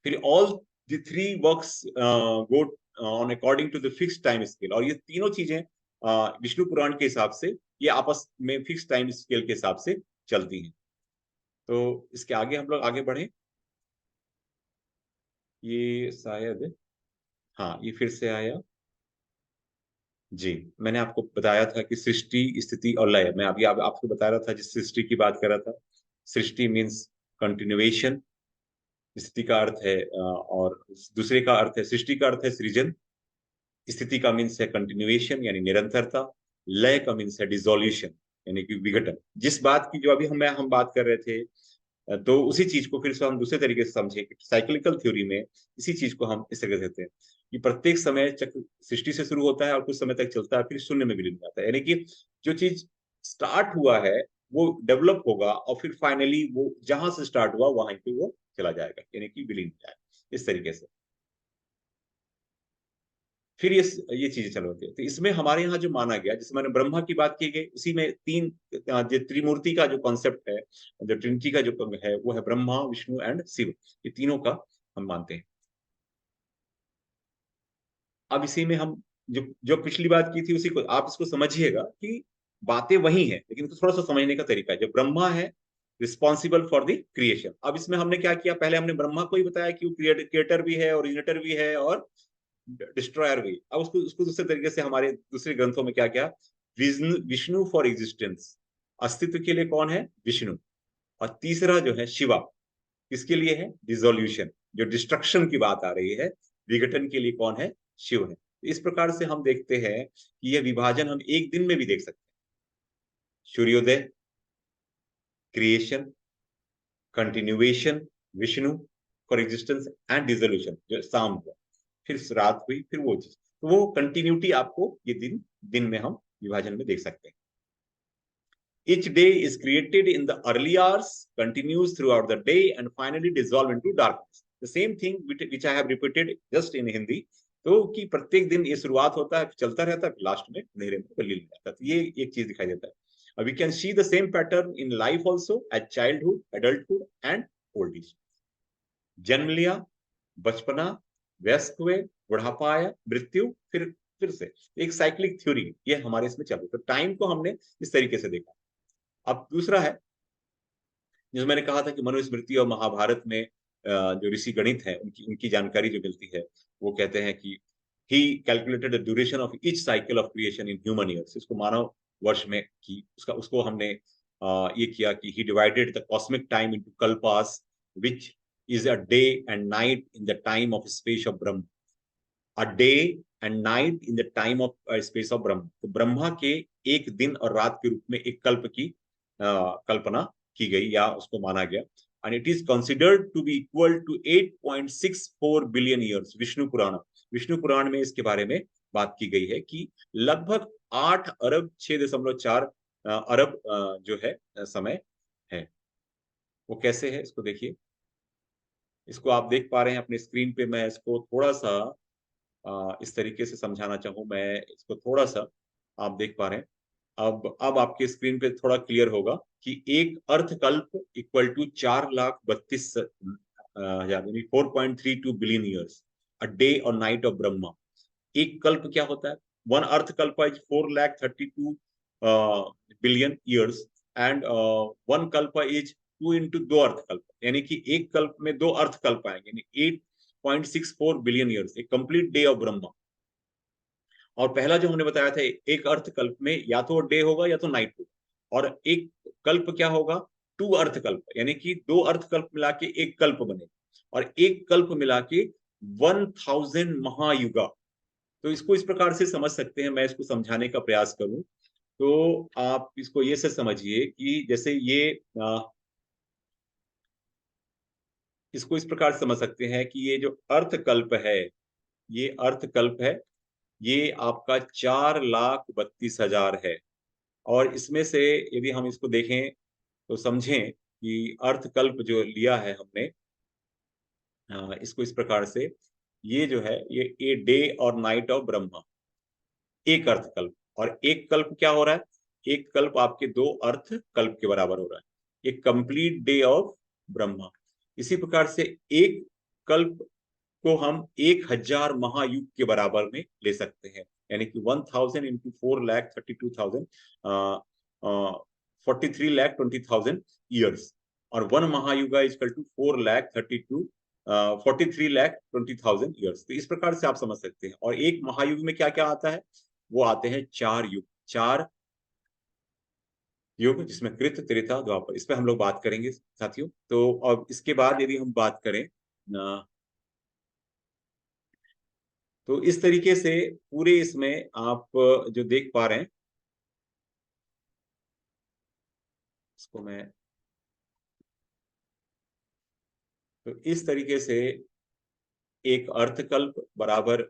फिर all the three works go on according to the fix time scale, और ये तीनों चीजें विष्णु पुराण के हिसाब से ये आपस में फिक्स टाइम स्केल के हिसाब से चलती हैं। तो इसके आगे हम लोग आगे बढ़े, ये शायद, हाँ ये फिर से आया। जी, मैंने आपको बताया था कि सृष्टि, स्थिति और लय, मैं अभी आपको बता रहा था, जिस सृष्टि की बात कर रहा था। सृष्टि मीन्स कंटिन्यूएशन, स्थिति का अर्थ है और दूसरे का अर्थ है, सृष्टि का अर्थ है सृजन, स्थिति का मीन्स है कंटिन्यूएशन यानी निरंतरता, लय का मीन्स है डिसोल्यूशन यानी कि विघटन। जिस बात की जो अभी हम बात कर रहे थे, तो उसी चीज को फिर से हम दूसरे तरीके से समझे कि साइक्लिकल थ्योरी में इसी चीज को हम इस तरह से कहते हैं कि प्रत्येक समय चक्र सृष्टि से शुरू होता है और कुछ समय तक चलता है, फिर शून्य में विलीन हो जाता है। यानी कि जो चीज स्टार्ट हुआ है वो डेवलप होगा, और फिर फाइनली वो जहां से स्टार्ट हुआ वहां पे वो चला जाएगा, यानी कि विलीन हो जाएगा, इस तरीके से। फिर ये चीजें चल होती है। तो इसमें हमारे यहाँ जो माना गया, जिसमें मैंने ब्रह्मा की बात की गई, उसी में तीन जो त्रिमूर्ति का जो कॉन्सेप्ट है, जो ट्रिनिटी का जो है, वो है ब्रह्मा, विष्णु एंड शिव। ये तीनों का हम मानते हैं। अब इसी में हम जो जो पिछली बात की थी उसी को आप इसको समझिएगा कि बातें वही हैं, लेकिन इसको थोड़ा सा समझने का तरीका है। जो ब्रह्मा है, रिस्पॉन्सिबल फॉर द क्रिएशन। अब इसमें हमने क्या किया, पहले हमने ब्रह्मा को ही बताया कि वो क्रिएटर भी है, ओरिजिनेटर भी है और डिस्ट्रॉयर भी। अब उसको उसको दूसरे तरीके से हमारे दूसरे ग्रंथों में क्या क्या, विष्णु, विष्णु फॉर एग्जिस्टेंस, अस्तित्व के लिए कौन है, विष्णु। और तीसरा जो है शिवा, किसके लिए है, डिसोल्यूशन, जो डिस्ट्रक्शन की बात आ रही है, विघटन के लिए कौन है, शिव है। इस प्रकार से हम देखते हैं कि यह विभाजन हम एक दिन में भी देख सकते हैं। सूर्योदय, creation, continuation, Vishnu for existence and dissolution, जो शाम हुआ, फिर रात हुई, फिर वो चीज, तो वो कंटिन्यूटी आपको ये दिन दिन में हम विभाजन में देख सकते हैं। Each day is created in the early hours, continues throughout the day, and finally dissolve into darkness. The same thing which I have repeated just in Hindi. तो कि प्रत्येक दिन ये शुरुआत होता है, चलता रहता है, लास्ट में अंधेरे में विलीन हो जाता है। तो ये एक चीज दिखाई देता है। We can see the same pattern in life also, at childhood, adulthood and old age. जन्म लिया, बचपना, वयस्क हुए, बुढ़ापा आया, मृत्यु, फिर से एक साइक्लिक थ्योरी ये हमारे इसमें चल रही है। तो टाइम को हमने इस तरीके से देखा। अब दूसरा है, जो मैंने कहा था कि मनुस्मृति और महाभारत में जो ऋषि गणित है उनकी उनकी जानकारी जो मिलती है, वो कहते हैं कि he calculated the duration of each cycle of creation in human years, इसको मानव वर्ष में की उसका उसको हमने ये किया कि he divided the cosmic time into kalpas, which is a day and night in the time of space of Brahma, a day and night in the time of space of Brahma. तो ब्रह्मा के एक दिन और रात के रूप में एक कल्प की कल्पना की गई या उसको माना गया। And it is considered to be equal to 8.64 billion years. Vishnu Purana में इसके बारे में बात की गई है कि लगभग 8 अरब 6.4 अरब जो है समय है। वो कैसे है इसको देखिए, इसको आप देख पा रहे हैं अपने स्क्रीन पे। मैं इसको थोड़ा सा इस तरीके से समझाना चाहूँ, मैं इसको थोड़ा सा आप देख पा रहे हैं। अब आपके स्क्रीन पे थोड़ा क्लियर होगा कि एक अर्थकल्प इक्वल टू 4,32,000 यानी 4.32 बिलियन ईयर्स, अ डे और नाइट ऑफ ब्रह्मा। एक कल्प क्या होता है, वन अर्थ कल्प is 4,32 billion years and one कल्प इज 2 इंटू 2 अर्थकल्प, यानी कि एक कल्प में 2 अर्थकल्प आएंगे, यानी 8.64 बिलियन ईयर्स, एक कंप्लीट डे ऑफ ब्रह्मा। और पहला जो हमने बताया था, एक अर्थकल्प में या तो डे होगा या तो नाइट होगा, और एक कल्प क्या होगा, 2 अर्थकल्प, यानी कि 2 अर्थकल्प मिला के एक कल्प बने, और एक कल्प मिला के 1000 महायुगा। तो इसको इस प्रकार से समझ सकते हैं, मैं इसको समझाने का प्रयास करूं तो आप इसको ये से समझिए कि जैसे ये इसको इस प्रकार से समझ सकते हैं कि ये जो अर्थकल्प है, ये अर्थकल्प है, ये आपका 4,32,000 है। और इसमें से यदि हम इसको देखें तो समझें कि अर्थकल्प जो लिया है हमने, इसको इस प्रकार से, ये जो है ये डे और नाइट ऑफ ब्रह्मा, एक अर्थकल्प। और एक कल्प क्या हो रहा है, एक कल्प आपके 2 अर्थ कल्प के बराबर हो रहा है, एक कंप्लीट डे ऑफ ब्रह्मा। इसी प्रकार से एक कल्प को हम 1,000 महायुग के बराबर में ले सकते हैं, यानी कि 1000 इंटू 4,32,000, 43,20,000 ईयर्स। और 1 महायुगा इजकल टू 43,20,000 ईयर्स। तो इस प्रकार से आप समझ सकते हैं। और एक महायुग में क्या क्या आता है, वो आते हैं 4 युग, 4 युग, जिसमें कृत, त्रेता, द्वापर, इस पे हम लोग बात करेंगे साथियों। तो अब इसके बाद यदि हम बात करें तो इस तरीके से पूरे इसमें आप जो देख पा रहे हैं, इसको मैं, तो इस तरीके से एक अर्थकल्प बराबर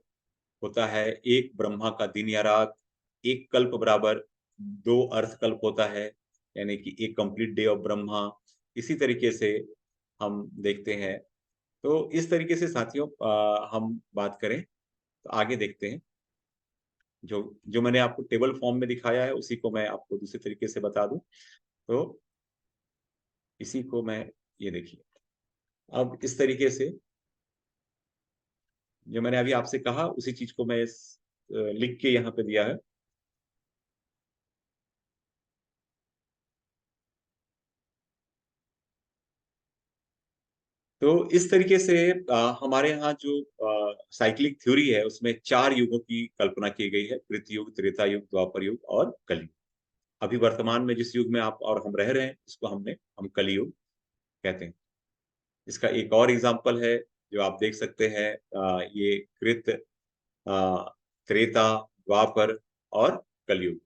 होता है एक ब्रह्मा का दिन या रात, एक कल्प बराबर 2 अर्थकल्प होता है, यानी कि एक कंप्लीट डे ऑफ ब्रह्मा। इसी तरीके से हम देखते हैं। तो इस तरीके से साथियों हम बात करें तो आगे देखते हैं। जो जो मैंने आपको टेबल फॉर्म में दिखाया है उसी को मैं आपको दूसरे तरीके से बता दूं। तो इसी को मैं, ये देखिए, अब इस तरीके से जो मैंने अभी आपसे कहा उसी चीज को मैं लिख के यहाँ पे दिया है। तो इस तरीके से हमारे यहाँ जो साइक्लिक थ्योरी है उसमें 4 युगों की कल्पना की गई है, कृत युग, त्रेता युग, द्वापर युग और कलयुग। अभी वर्तमान में जिस युग में आप और हम रह रहे हैं, इसको हम कलयुग कहते हैं। इसका एक और एग्जाम्पल है जो आप देख सकते हैं, ये कृत, त्रेता, द्वापर और कलयुग।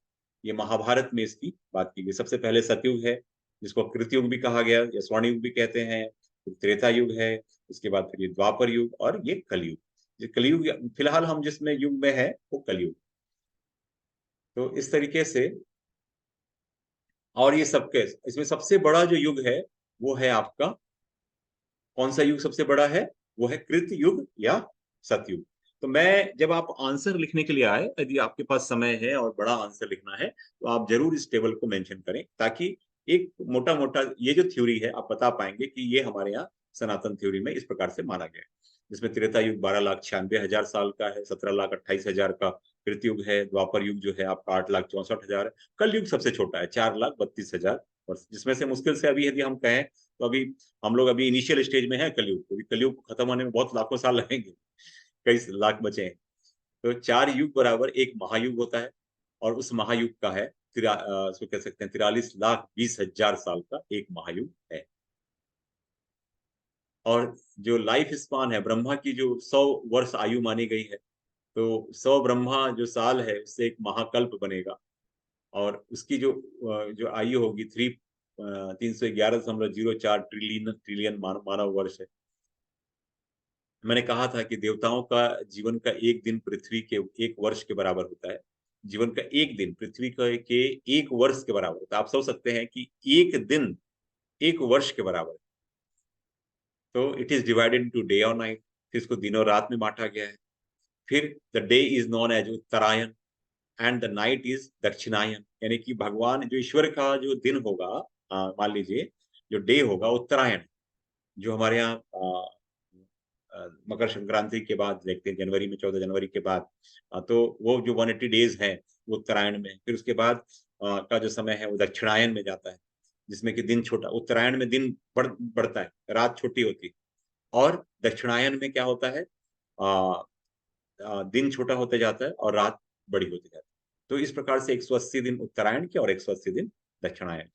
ये महाभारत में इसकी बात की गई। सबसे पहले सतयुग है, जिसको कृतयुग भी कहा गया या स्वर्ण युग भी कहते हैं। फिर त्रेता युग है, उसके बाद फिर ये द्वापर युग और ये कलयुग। ये कलयुग फिलहाल हम जिसमें युग में है वो कलयुग। तो इस तरीके से, और ये सबके इसमें सबसे बड़ा जो युग है वो है आपका, कौन सा युग सबसे बड़ा है? वो है कृत युग या सतयुग। तो मैं जब आप आंसर लिखने के लिए आए, यदि आपके पास समय है और बड़ा आंसर लिखना है तो आप जरूर इस टेबल को मेंशन करें, ताकि एक मोटा मोटा ये जो थ्योरी है आप बता पाएंगे कि ये हमारे यहाँ सनातन थ्योरी में इस प्रकार से माना गया है। जिसमें त्रेता युग 12,96,000 साल का है, 17,28,000 का कृतयुग है, द्वापर युग जो है आपका 8,64,000 है, कल युग सबसे छोटा है 4,32,000 वर्ष, जिसमें से मुश्किल से अभी यदि हम कहें तो अभी हम लोग अभी इनिशियल स्टेज में है कलयुग, क्योंकि कलयुग को खत्म होने में बहुत लाखों साल लगेंगे, कई लाख बचे हैं। तो 4 युग बराबर एक महायुग होता है, और उस महायुग का है उसको कह सकते हैं 43,20,000 साल का एक महायुग है। और जो लाइफ स्पान है ब्रह्मा की, जो 100 वर्ष आयु मानी गई है, तो 100 ब्रह्मा जो साल है उससे एक महाकल्प बनेगा। और उसकी जो आयु होगी 311.04 ट्रिलियन ट्रिलियन मानव वर्ष है। मैंने कहा था कि देवताओं का जीवन का एक दिन पृथ्वी के एक वर्ष के बराबर होता है। जीवन का एक दिन पृथ्वी के एक वर्ष के बराबर होता है। आप सोच सकते हैं कि एक दिन एक वर्ष के बराबर है। तो it is divided into day और नाइट, फिर इसको दिन और रात में बांटा गया है। फिर the day is known as Uttarayan and the night is Dakshinayan, यानी कि भगवान जो ईश्वर का जो दिन होगा, मान लीजिए जो डे होगा उत्तरायण, जो हमारे यहाँ मकर संक्रांति के बाद देखते हैं, जनवरी में 14 जनवरी के बाद, तो वो जो 180 डेज है वो उत्तरायण में। फिर उसके बाद का जो समय है वो दक्षिणायन में जाता है, जिसमें कि दिन छोटा, उत्तरायण में दिन बढ़ता है, रात छोटी होती है। और दक्षिणायन में क्या होता है, दिन छोटा होते जाता है और रात बड़ी होती जाती है। तो इस प्रकार से 180 दिन उत्तरायण के और 180 दिन दक्षिणायन के।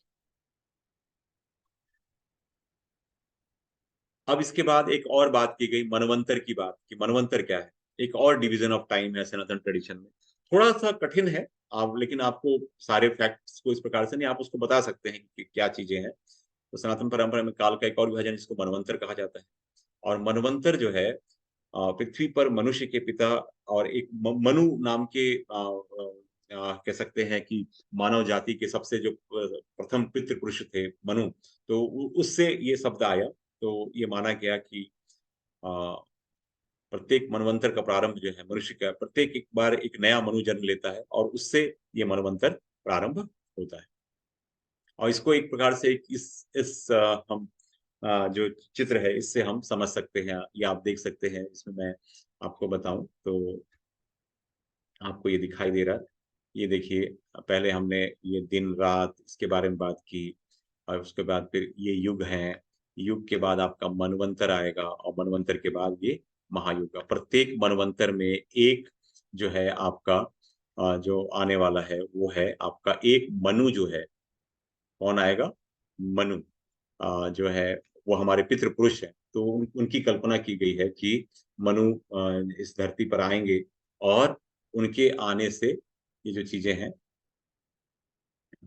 अब इसके बाद एक और बात की गई मनवंतर की बात, कि मनवंतर क्या है। एक और डिवीजन ऑफ टाइम है सनातन ट्रेडिशन में। थोड़ा सा कठिन है, आप लेकिन आपको सारे फैक्ट्स को इस प्रकार से नहीं, आप उसको बता सकते हैं कि क्या चीजें हैं। तो सनातन परंपरा में काल का एक और विभाजन, जिसको मनवंतर कहा जाता है। और मनवंतर जो है पृथ्वी पर मनुष्य के पिता, और एक मनु नाम के कह सकते हैं कि मानव जाति के सबसे जो प्रथम पितृ पुरुष थे मनु, तो उससे ये शब्द आया। तो ये माना गया कि अ, प्रत्येक मनवंतर का प्रारंभ जो है मनुष्य का, प्रत्येक एक बार एक नया मनु जन्म लेता है और उससे ये मनवंतर प्रारंभ होता है। और इसको एक प्रकार से इस हम जो चित्र है इससे हम समझ सकते हैं, या आप देख सकते हैं, इसमें मैं आपको बताऊं तो आपको ये दिखाई दे रहा है। ये देखिए, पहले हमने ये दिन रात इसके बारे में बात की, और उसके बाद फिर ये युग है। युग के बाद आपका मनवंतर आएगा, और मनवंतर के बाद ये महायुग का। प्रत्येक मनवंतर में एक जो है आपका जो आने वाला है वो है आपका एक मनु जो है। कौन आएगा? मनु जो है वो हमारे पितृ पुरुष हैं। तो उनकी कल्पना की गई है कि मनु इस धरती पर आएंगे, और उनके आने से ये जो चीजें हैं,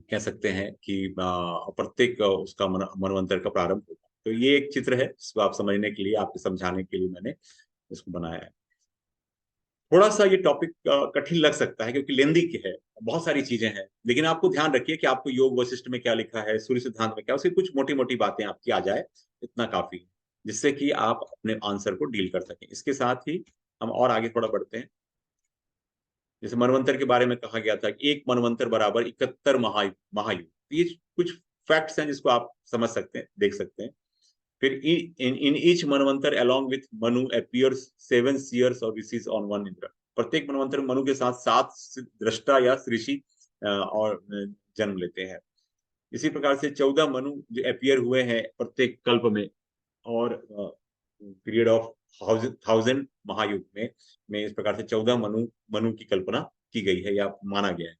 कह सकते हैं कि प्रत्येक उसका मनवंतर का प्रारंभ होगा। तो ये एक चित्र है जिसको आप समझने के लिए, आपके समझाने के लिए मैंने इसको बनाया है। थोड़ा सा ये टॉपिक कठिन लग सकता है क्योंकि लेंदी की है, बहुत सारी चीजें हैं, लेकिन आपको ध्यान रखिए कि आपको योग वशिष्ठ में क्या लिखा है, सूर्य सिद्धांत में क्या, उसकी कुछ मोटी मोटी बातें आपकी आ जाए, इतना काफी है, जिससे कि आप अपने आंसर को डील कर सकें। इसके साथ ही हम और आगे थोड़ा बढ़ते हैं। जैसे मनवंतर के बारे में कहा गया था कि एक मनवंतर बराबर 71 महायुग। ये कुछ फैक्ट्स हैं जिसको आप समझ सकते हैं, देख सकते हैं। फिर in each Manvantara along with Manu appears 7 seers और ऋषिज on one इंद्र। प्रत्येक मनवंतर मनु के साथ 7 दृष्टा या ऋषि और जन्म लेते हैं। इसी प्रकार से 14 मनु जो अपीयर हुए हैं प्रत्येक कल्प में, और पीरियड ऑफ थाउजेंड महायुग में इस प्रकार से 14 मनु की कल्पना की गई है या माना गया है।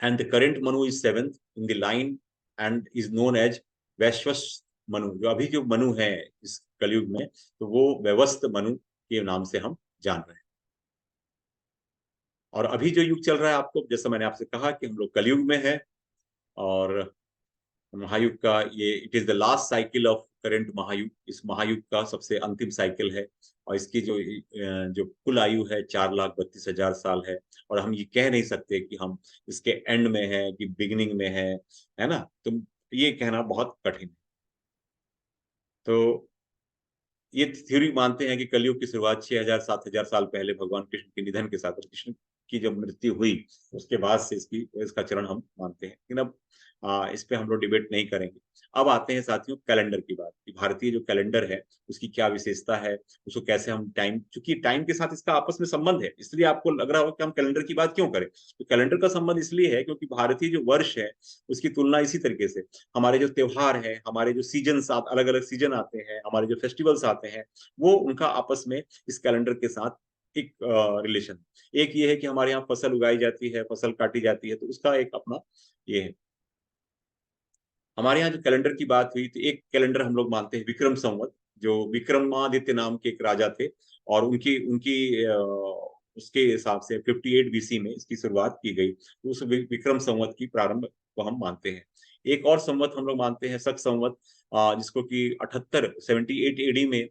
And the current Manu is seventh in the line and is known as Vaivasvata Manu. जो अभी जो मनु है इस कलयुग में, तो वो व्यवस्थ मनु के नाम से हम जान रहे हैं। और अभी जो युग चल रहा है, आपको जैसा मैंने आपसे कहा कि हम लोग कलयुग में है, और महायुग का ये it is the last cycle of current Mahayuga. इस महायुग का सबसे अंतिम साइकिल है, और इसकी जो कुल आयु है 4,32,000 साल है। और हम ये कह नहीं सकते कि हम इसके एंड में है कि बिगिनिंग में है ना? तो ये कहना बहुत कठिन है। तो ये थ्योरी मानते हैं कि कलयुग की शुरुआत 6,000 7,000 साल पहले भगवान कृष्ण के निधन के साथ, कृष्ण की जब मृत्यु हुई उसके बाद से इसका चरण हम मानते हैं। लेकिन अब इस पे हम लोग डिबेट नहीं करेंगे। अब आते हैं साथियों कैलेंडर की बात, कि भारतीय जो कैलेंडर है उसकी क्या विशेषता है, उसको कैसे हम टाइम, चूंकि टाइम के साथ इसका आपस में संबंध है, इसलिए आपको लग रहा होगा कि हम कैलेंडर की बात क्यों करें। तो कैलेंडर का संबंध इसलिए है क्योंकि भारतीय जो वर्ष है उसकी तुलना इसी तरीके से, हमारे जो त्योहार है, हमारे जो सीजन, अलग अलग सीजन आते हैं, हमारे जो फेस्टिवल्स आते हैं, वो उनका आपस में इस कैलेंडर के साथ एक रिलेशन। एक ये है कि हमारे यहाँ फसल उगाई जाती है, फसल काटी जाती है, तो उसका एक अपना ये है। हमारे यहाँ जो कैलेंडर की बात हुई, तो एक कैलेंडर हम लोग मानते हैं विक्रम संवत, जो विक्रमादित्य नाम के एक राजा थे, और उनकी उनकी उसके हिसाब से 58 बीसी में इसकी शुरुआत की गई। तो उस विक्रम संवत की प्रारंभ को हम मानते हैं। एक और संवत हम लोग मानते हैं शक संवत, जिसको कि 78 एडी में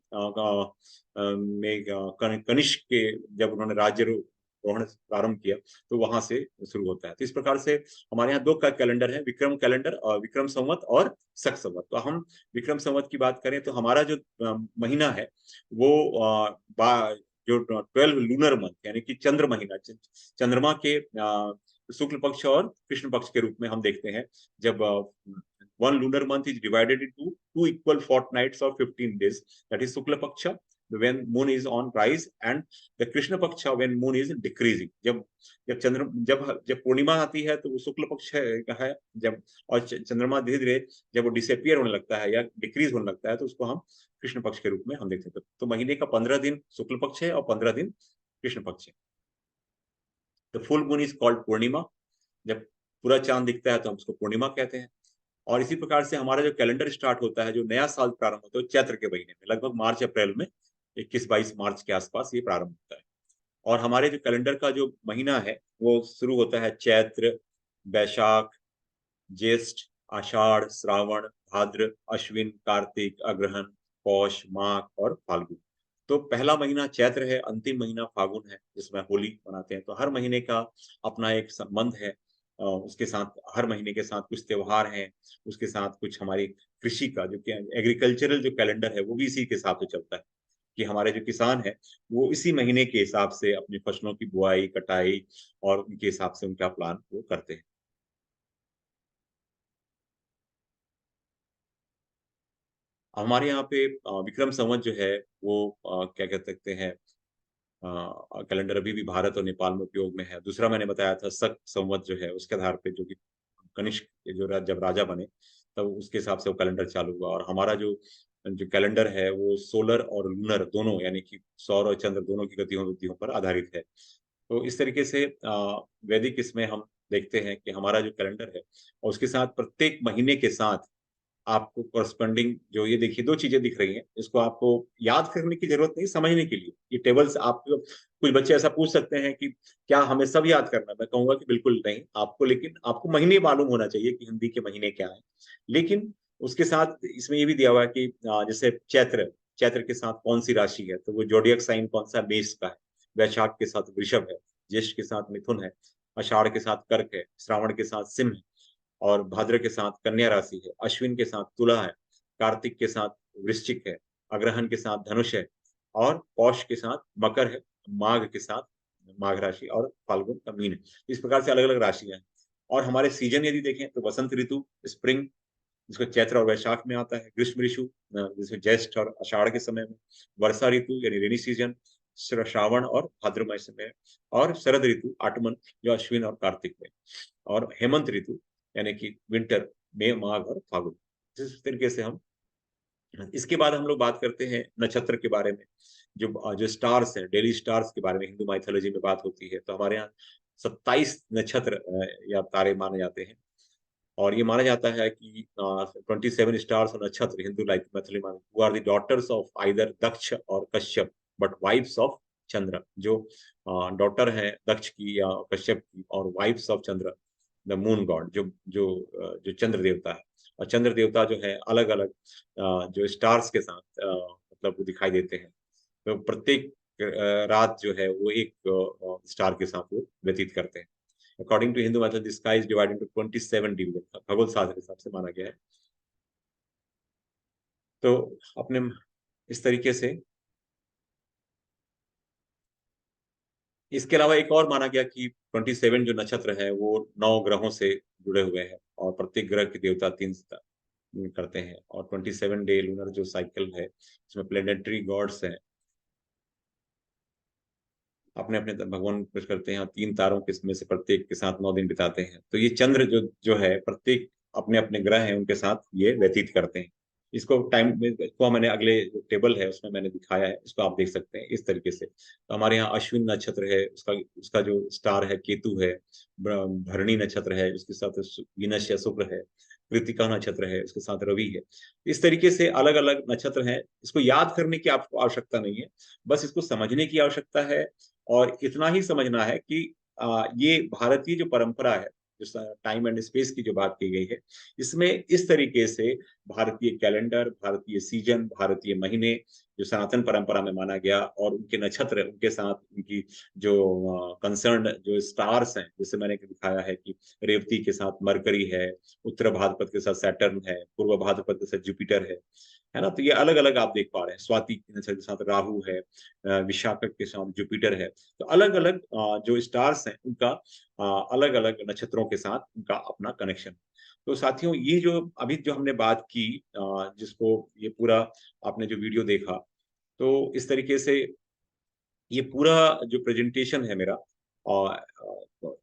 कनिष्क के जब उन्होंने राज्य ग्रहण प्रारंभ किया, तो वहां से शुरू होता है। तो इस प्रकार से हमारे यहाँ दो का कैलेंडर है, विक्रम कैलेंडर और विक्रम संवत और शक संवत। तो हम विक्रम संवत की बात करें तो हमारा जो महीना है वो जो 12 लूनर मंथ यानी कि चंद्र महीना, चंद्रमा के शुक्ल पक्ष और कृष्ण पक्ष के रूप में हम देखते हैं। जब one lunar month is divided into two equal fortnights of 15 days, that is Shukla Paksha when moon is on rise and the Krishna पक्ष when moon is decreasing। जब जब पूर्णिमा आती है तो वो शुक्ल पक्ष है जब, और चंद्रमा धीरे धीरे जब वो डिसअपियर होने लगता है या डिक्रीज होने लगता है, तो उसको हम कृष्ण पक्ष के रूप में हम देखते हैं। तो महीने का 15 दिन शुक्ल पक्ष है और 15 दिन कृष्ण पक्ष है। तो फुल मून इज कॉल्ड पूर्णिमा, जब पूरा चांद दिखता है तो हम उसको पूर्णिमा कहते हैं। और इसी प्रकार से हमारा जो कैलेंडर स्टार्ट होता है, जो नया साल प्रारंभ होता है, चैत्र के महीने में लगभग मार्च अप्रैल में, 21-22 मार्च के आसपास ये प्रारंभ होता है। और हमारे जो कैलेंडर का जो महीना है वो शुरू होता है चैत्र, बैशाख, ज्येष्ठ, आषाढ़, श्रावण, भाद्र, अश्विन, कार्तिक, अग्रहण, पौष, माघ और फाल्गुन। तो पहला महीना चैत्र है, अंतिम महीना फागुन है जिसमें होली मनाते हैं। तो हर महीने का अपना एक संबंध है, उसके साथ हर महीने के साथ कुछ त्योहार हैं, उसके साथ कुछ हमारी कृषि का जो कि एग्रीकल्चरल जो कैलेंडर है वो भी इसी के हिसाब से चलता है, कि हमारे जो किसान है वो इसी महीने के हिसाब से अपनी फसलों की बुआई, कटाई और उनके हिसाब से उनका प्लान वो करते हैं। हमारे यहाँ पे विक्रम संवत जो है वो क्या कह सकते हैं, कैलेंडर अभी भी भारत और नेपाल में उपयोग में है। दूसरा मैंने बताया था शक संवत जो है उसके आधार पे, जो कि कनिष्क जब राजा बने तब उसके हिसाब से वो कैलेंडर चालू हुआ। और हमारा जो जो कैलेंडर है वो सोलर और लूनर दोनों यानी कि सौर और चंद्र दोनों की गतिविधियों पर आधारित है। तो इस तरीके से वैदिक इसमें हम देखते हैं कि हमारा जो कैलेंडर है और उसके साथ प्रत्येक महीने के साथ आपको करस्पॉन्डिंग जो ये देखिए 2 चीजें दिख रही हैं, इसको आपको याद करने की जरूरत नहीं, समझने के लिए ये टेबल्स आपको, कुछ बच्चे ऐसा पूछ सकते हैं कि क्या हमें सब याद करना है? मैं कहूंगा कि बिल्कुल नहीं आपको, लेकिन आपको महीने मालूम होना चाहिए कि हिंदी के महीने क्या है। लेकिन उसके साथ इसमें ये भी दिया हुआ है कि जैसे चैत्र, चैत्र के साथ कौन सी राशि है, तो वो जोडियक साइन कौन सा, मेष का है। वैशाख के साथ वृषभ है, ज्येष्ठ के साथ मिथुन है, आषाढ़ के साथ कर्क है, श्रावण के साथ सिंह है, और भाद्र के साथ कन्या राशि है, अश्विन के साथ तुला है, कार्तिक के साथ वृश्चिक है, अग्रहण के साथ धनुष है, और पौष के साथ मकर है, माघ के साथ माघ राशि, और फाल्गुन का मीन है। इस प्रकार से अलग अलग राशियां हैं। और हमारे सीजन यदि देखें तो वसंत ऋतु, स्प्रिंग, जिसको चैत्र और वैशाख में आता है, ग्रीष्म ऋतु जिसको ज्येष्ठ और आषाढ़ के समय में, वर्षा ऋतु यानी रेनी सीजन श्रावण और भाद्र मास में, और शरद ऋतु आटमन जो अश्विन और कार्तिक में, और हेमंत ऋतु यानी कि विंटर में माघ और फागुन। इस तरीके से हम इसके बाद हम लोग बात करते हैं नक्षत्र के बारे में। जो जो स्टार्स हैं, डेली स्टार्स के बारे में हिंदू माइथोलॉजी में बात होती है। तो हमारे यहाँ 27 नक्षत्र या तारे माने जाते हैं। और ये माना जाता है कि 27 स्टार्स और नक्षत्र हिंदू लाइफ मैथिली मान who are the daughters of either Daksha और Kashyapa but wives of Chandra. जो डॉटर है दक्ष की या कश्यप की, और wives of Chandra the moon god, जो जो जो चंद्र देवता है। और चंद्र देवता जो है अलग अलग जो स्टार्स के साथ मतलब वो दिखाई देते हैं। तो प्रत्येक रात जो है वो एक स्टार के साथ वो व्यतीत करते हैं। According to Hindu method the sky is divided into 27 division, खगोल शास्त्र के हिसाब से माना गया है। तो अपने इस तरीके से, इसके अलावा एक और माना गया कि 27 जो नक्षत्र है वो 9 ग्रहों से जुड़े हुए हैं, और प्रत्येक ग्रह के देवता 3 करते हैं। और 27 डे लूनर जो साइकिल है उसमें प्लेनेटरी गॉड्स हैं, अपने अपने भगवान पेश करते हैं, और 3 तारों के में से प्रत्येक के साथ 9 दिन बिताते हैं। तो ये चंद्र जो जो है प्रत्येक अपने अपने ग्रह हैं उनके साथ ये व्यतीत करते हैं। इसको टाइम में, इसको मैंने अगले जो टेबल है उसमें मैंने दिखाया है, इसको आप देख सकते हैं इस तरीके से। तो हमारे यहाँ अश्विन नक्षत्र है, उसका उसका जो स्टार है केतु है। भरणी नक्षत्र है, उसके साथ विनस या शुक्र है। कृतिका नक्षत्र है, उसके साथ रवि है। इस तरीके से अलग अलग नक्षत्र हैं। इसको याद करने की आपको आवश्यकता नहीं है, बस इसको समझने की आवश्यकता है। और इतना ही समझना है कि ये भारतीय जो परंपरा है, जो टाइम एंड स्पेस की जो बात की गई है, इसमें इस तरीके से भारतीय कैलेंडर, भारतीय सीजन, भारतीय महीने जो सनातन परंपरा में माना गया, और उनके नक्षत्र, उनके साथ उनकी जो कंसर्न जो स्टार्स हैं, जैसे मैंने दिखाया है कि रेवती के साथ मरकरी है, उत्तर भाद्रपद के साथ सैटर्न है, पूर्व भाद्रपद के साथ जुपिटर है ना। तो ये अलग अलग आप देख पा रहे हैं। स्वाति नक्षत्र के साथ राहु है, विशाखक के साथ जुपिटर है। तो अलग अलग जो स्टार्स हैं उनका अलग अलग नक्षत्रों के साथ उनका अपना कनेक्शन। तो साथियों, ये जो अभी जो हमने बात की, जिसको ये पूरा आपने जो वीडियो देखा, तो इस तरीके से ये पूरा जो प्रेजेंटेशन है मेरा, और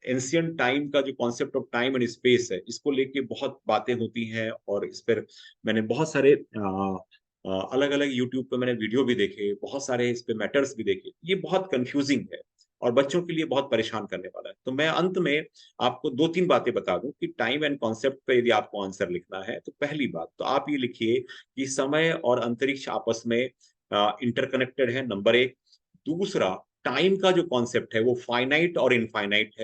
एंशियंट टाइम का जो concept of time and space है, इसको लेके बहुत बातें होती हैं। और इस पर मैंने बहुत सारे अलग अलग यूट्यूब पे मैंने वीडियो भी देखे, बहुत सारे इस पे मैटर्स भी देखे। ये बहुत कंफ्यूजिंग है और बच्चों के लिए बहुत परेशान करने वाला है। तो मैं अंत में आपको 2-3 बातें बता दूं कि टाइम एंड कॉन्सेप्ट पे यदि आपको आंसर लिखना है, तो पहली बात तो आप ये लिखिए कि समय और अंतरिक्ष आपस में इंटरकनेक्टेड है, नंबर 1। दूसरा, टाइम का जो कॉन्सेप्ट है वो फाइनाइट और इनफाइनाइट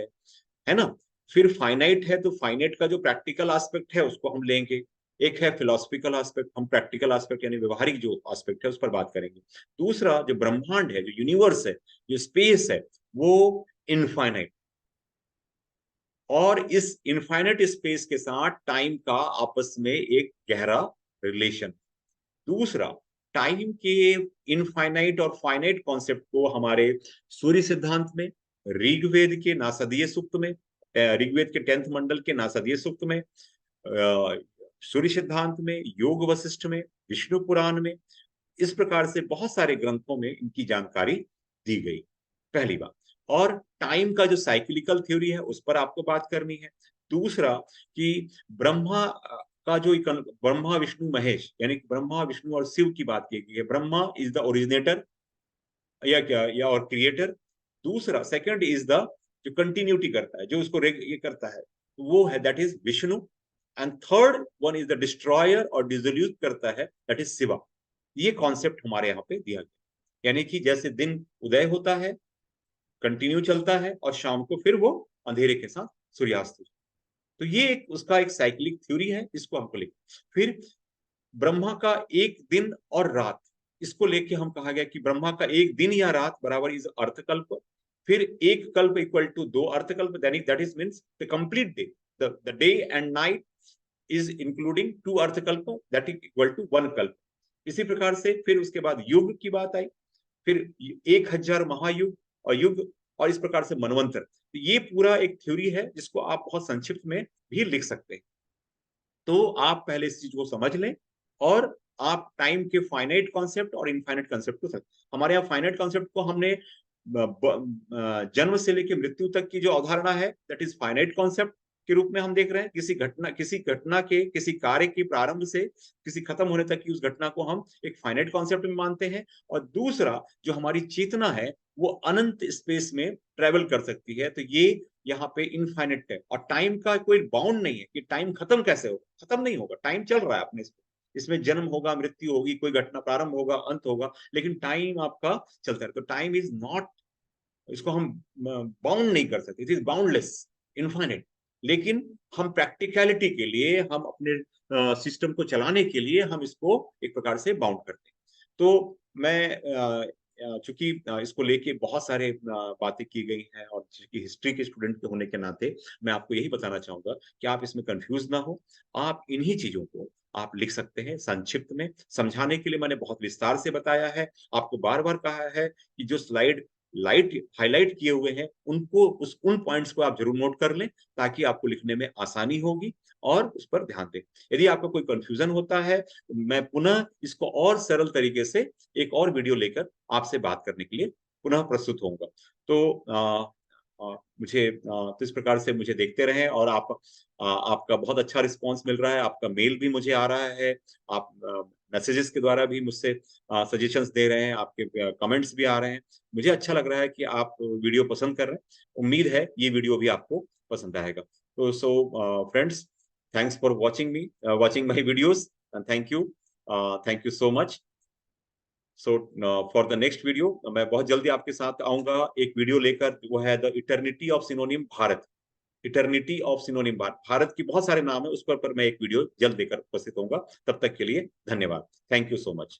है ना। फिर फाइनाइट है तो फाइनाइट का जो प्रैक्टिकल एस्पेक्ट है उसको हम लेंगे। एक है फिलोसफिकल एस्पेक्ट, हम प्रैक्टिकल एस्पेक्ट यानी व्यवहारिक जो एस्पेक्ट है उस पर बात करेंगे। दूसरा, जो ब्रह्मांड है, जो यूनिवर्स है, जो स्पेस है, वो इनफाइनाइट, और इस इनफाइनाइट स्पेस के साथ टाइम का आपस में एक गहरा रिलेशन। दूसरा, टाइम के इनफाइनाइट और फाइनाइट कॉन्सेप्ट को हमारे सूर्य सिद्धांत में, ऋग्वेद के नासदीय सूक्त में, ऋग्वेद के 10th मंडल के नासदीय सूक्त में, सूर्य सिद्धांत में, योग वशिष्ठ में, विष्णु पुराण में, इस प्रकार से बहुत सारे ग्रंथों में इनकी जानकारी दी गई, पहली बात। और टाइम का जो साइक्लिकल थ्योरी है उस पर आपको बात करनी है। दूसरा, कि ब्रह्मा का जो ब्रह्मा विष्णु महेश, यानी ब्रह्मा विष्णु और शिव की बात की गई है। ब्रह्मा इज द ओरिजिनेटर या क्या, या और क्रिएटर। दूसरा, सेकंड इज द जो कंटिन्यूटी करता है, जो उसको ये करता है, वो है that is Vishnu. And third one is the destroyer और डिसोल्यूट करता है, दैट इज शिवा। ये कॉन्सेप्ट हमारे यहाँ पे दिया गया, यानी कि जैसे दिन उदय होता है, कंटिन्यू चलता है, और शाम को फिर वो अंधेरे के साथ सूर्यास्त हो। तो ये एक उसका एक साइक्लिक थ्योरी है, इसको हमको लिख। फिर ब्रह्मा का एक दिन और रात, इसको लेके हम कहा गया कि ब्रह्मा का एक दिन या रात बराबर इज अर्थकल्प। फिर एक kalpa equal to 2 ardhakalpa, that is means the complete day, the day and night is including 2 ardhakalpa, that is equal to 1 kalpa. इसी प्रकार से फिर उसके बाद युग की बात आई, फिर 1000 महायुग और युग, और इस प्रकार से मनवंतर। तो ये पूरा एक थ्योरी है जिसको आप बहुत संक्षिप्त में भी लिख सकते हैं। तो आप पहले इस चीज को समझ लें, और आप टाइम के फाइनाइट कॉन्सेप्ट और इनफाइनाइट कॉन्सेप्ट को समझ। हमारे यहाँ फाइनाइट कॉन्सेप्ट को हमने जन्म से लेकर मृत्यु तक की जो अवधारणा है, दैट इज फाइनाइट कॉन्सेप्ट। के रूप में हम देख रहे हैं। किसी घटना के, किसी कार्य के प्रारंभ से किसी खत्म होने तक की उस घटना को हम एक फाइनाइट कॉन्सेप्ट में मानते हैं। और दूसरा जो हमारी चेतना है वो अनंत स्पेस में ट्रेवल कर सकती है। तो ये यहाँ पे इनफाइनाइट है और टाइम का कोई बाउंड नहीं है कि टाइम खत्म कैसे होगा, खत्म नहीं होगा, टाइम चल रहा है अपने इसमें जन्म होगा, मृत्यु होगी, कोई घटना प्रारंभ होगा, अंत होगा, लेकिन टाइम आपका चलता है। तो टाइम इज नॉट, इसको हम बाउंड नहीं कर सकते, इट इज बाउंडलेस, इनफाइनाइट। लेकिन हम प्रैक्टिकलिटी के लिए, हम अपने सिस्टम को चलाने के लिए हम इसको एक प्रकार से बाउंड करते हैं। तो मैं चूंकि इसको लेके बहुत सारे बातें की गई हैं और चूंकि हिस्ट्री के स्टूडेंट के होने के नाते मैं आपको यही बताना चाहूंगा कि आप इसमें कंफ्यूज ना हो। आप इन्हीं चीजों को आप लिख सकते हैं संक्षिप्त में। समझाने के लिए मैंने बहुत विस्तार से बताया है, आपको बार बार कहा है कि जो स्लाइड लाइट हाईलाइट किए हुए हैं उनको, उन पॉइंट्स को आप जरूर नोट कर लें ताकि आपको लिखने में आसानी होगी, और उस पर ध्यान दें। यदि आपको कोई कंफ्यूजन होता है तो मैं पुनः इसको और सरल तरीके से एक और वीडियो लेकर आपसे बात करने के लिए पुनः प्रस्तुत होऊंगा। तो तो इस प्रकार से मुझे देखते रहें, और आपका बहुत अच्छा रिस्पांस मिल रहा है, आपका मेल भी मुझे आ रहा है, आप मैसेजेस के द्वारा भी मुझसे सजेशंस दे रहे हैं, आपके कमेंट्स भी आ रहे हैं। मुझे अच्छा लग रहा है कि आप वीडियो पसंद कर रहे हैं। उम्मीद है ये वीडियो भी आपको पसंद आएगा। तो friends, thanks for watching my videos, and thank you so much. So for the next video मैं बहुत जल्दी आपके साथ आऊंगा एक वीडियो लेकर, वो है the eternity of synonym Bharat. Eternity of synonym Bharat की बहुत सारे नाम है, उस पर मैं एक वीडियो जल्द लेकर उपस्थित होऊंगा। तब तक के लिए धन्यवाद। Thank you so much.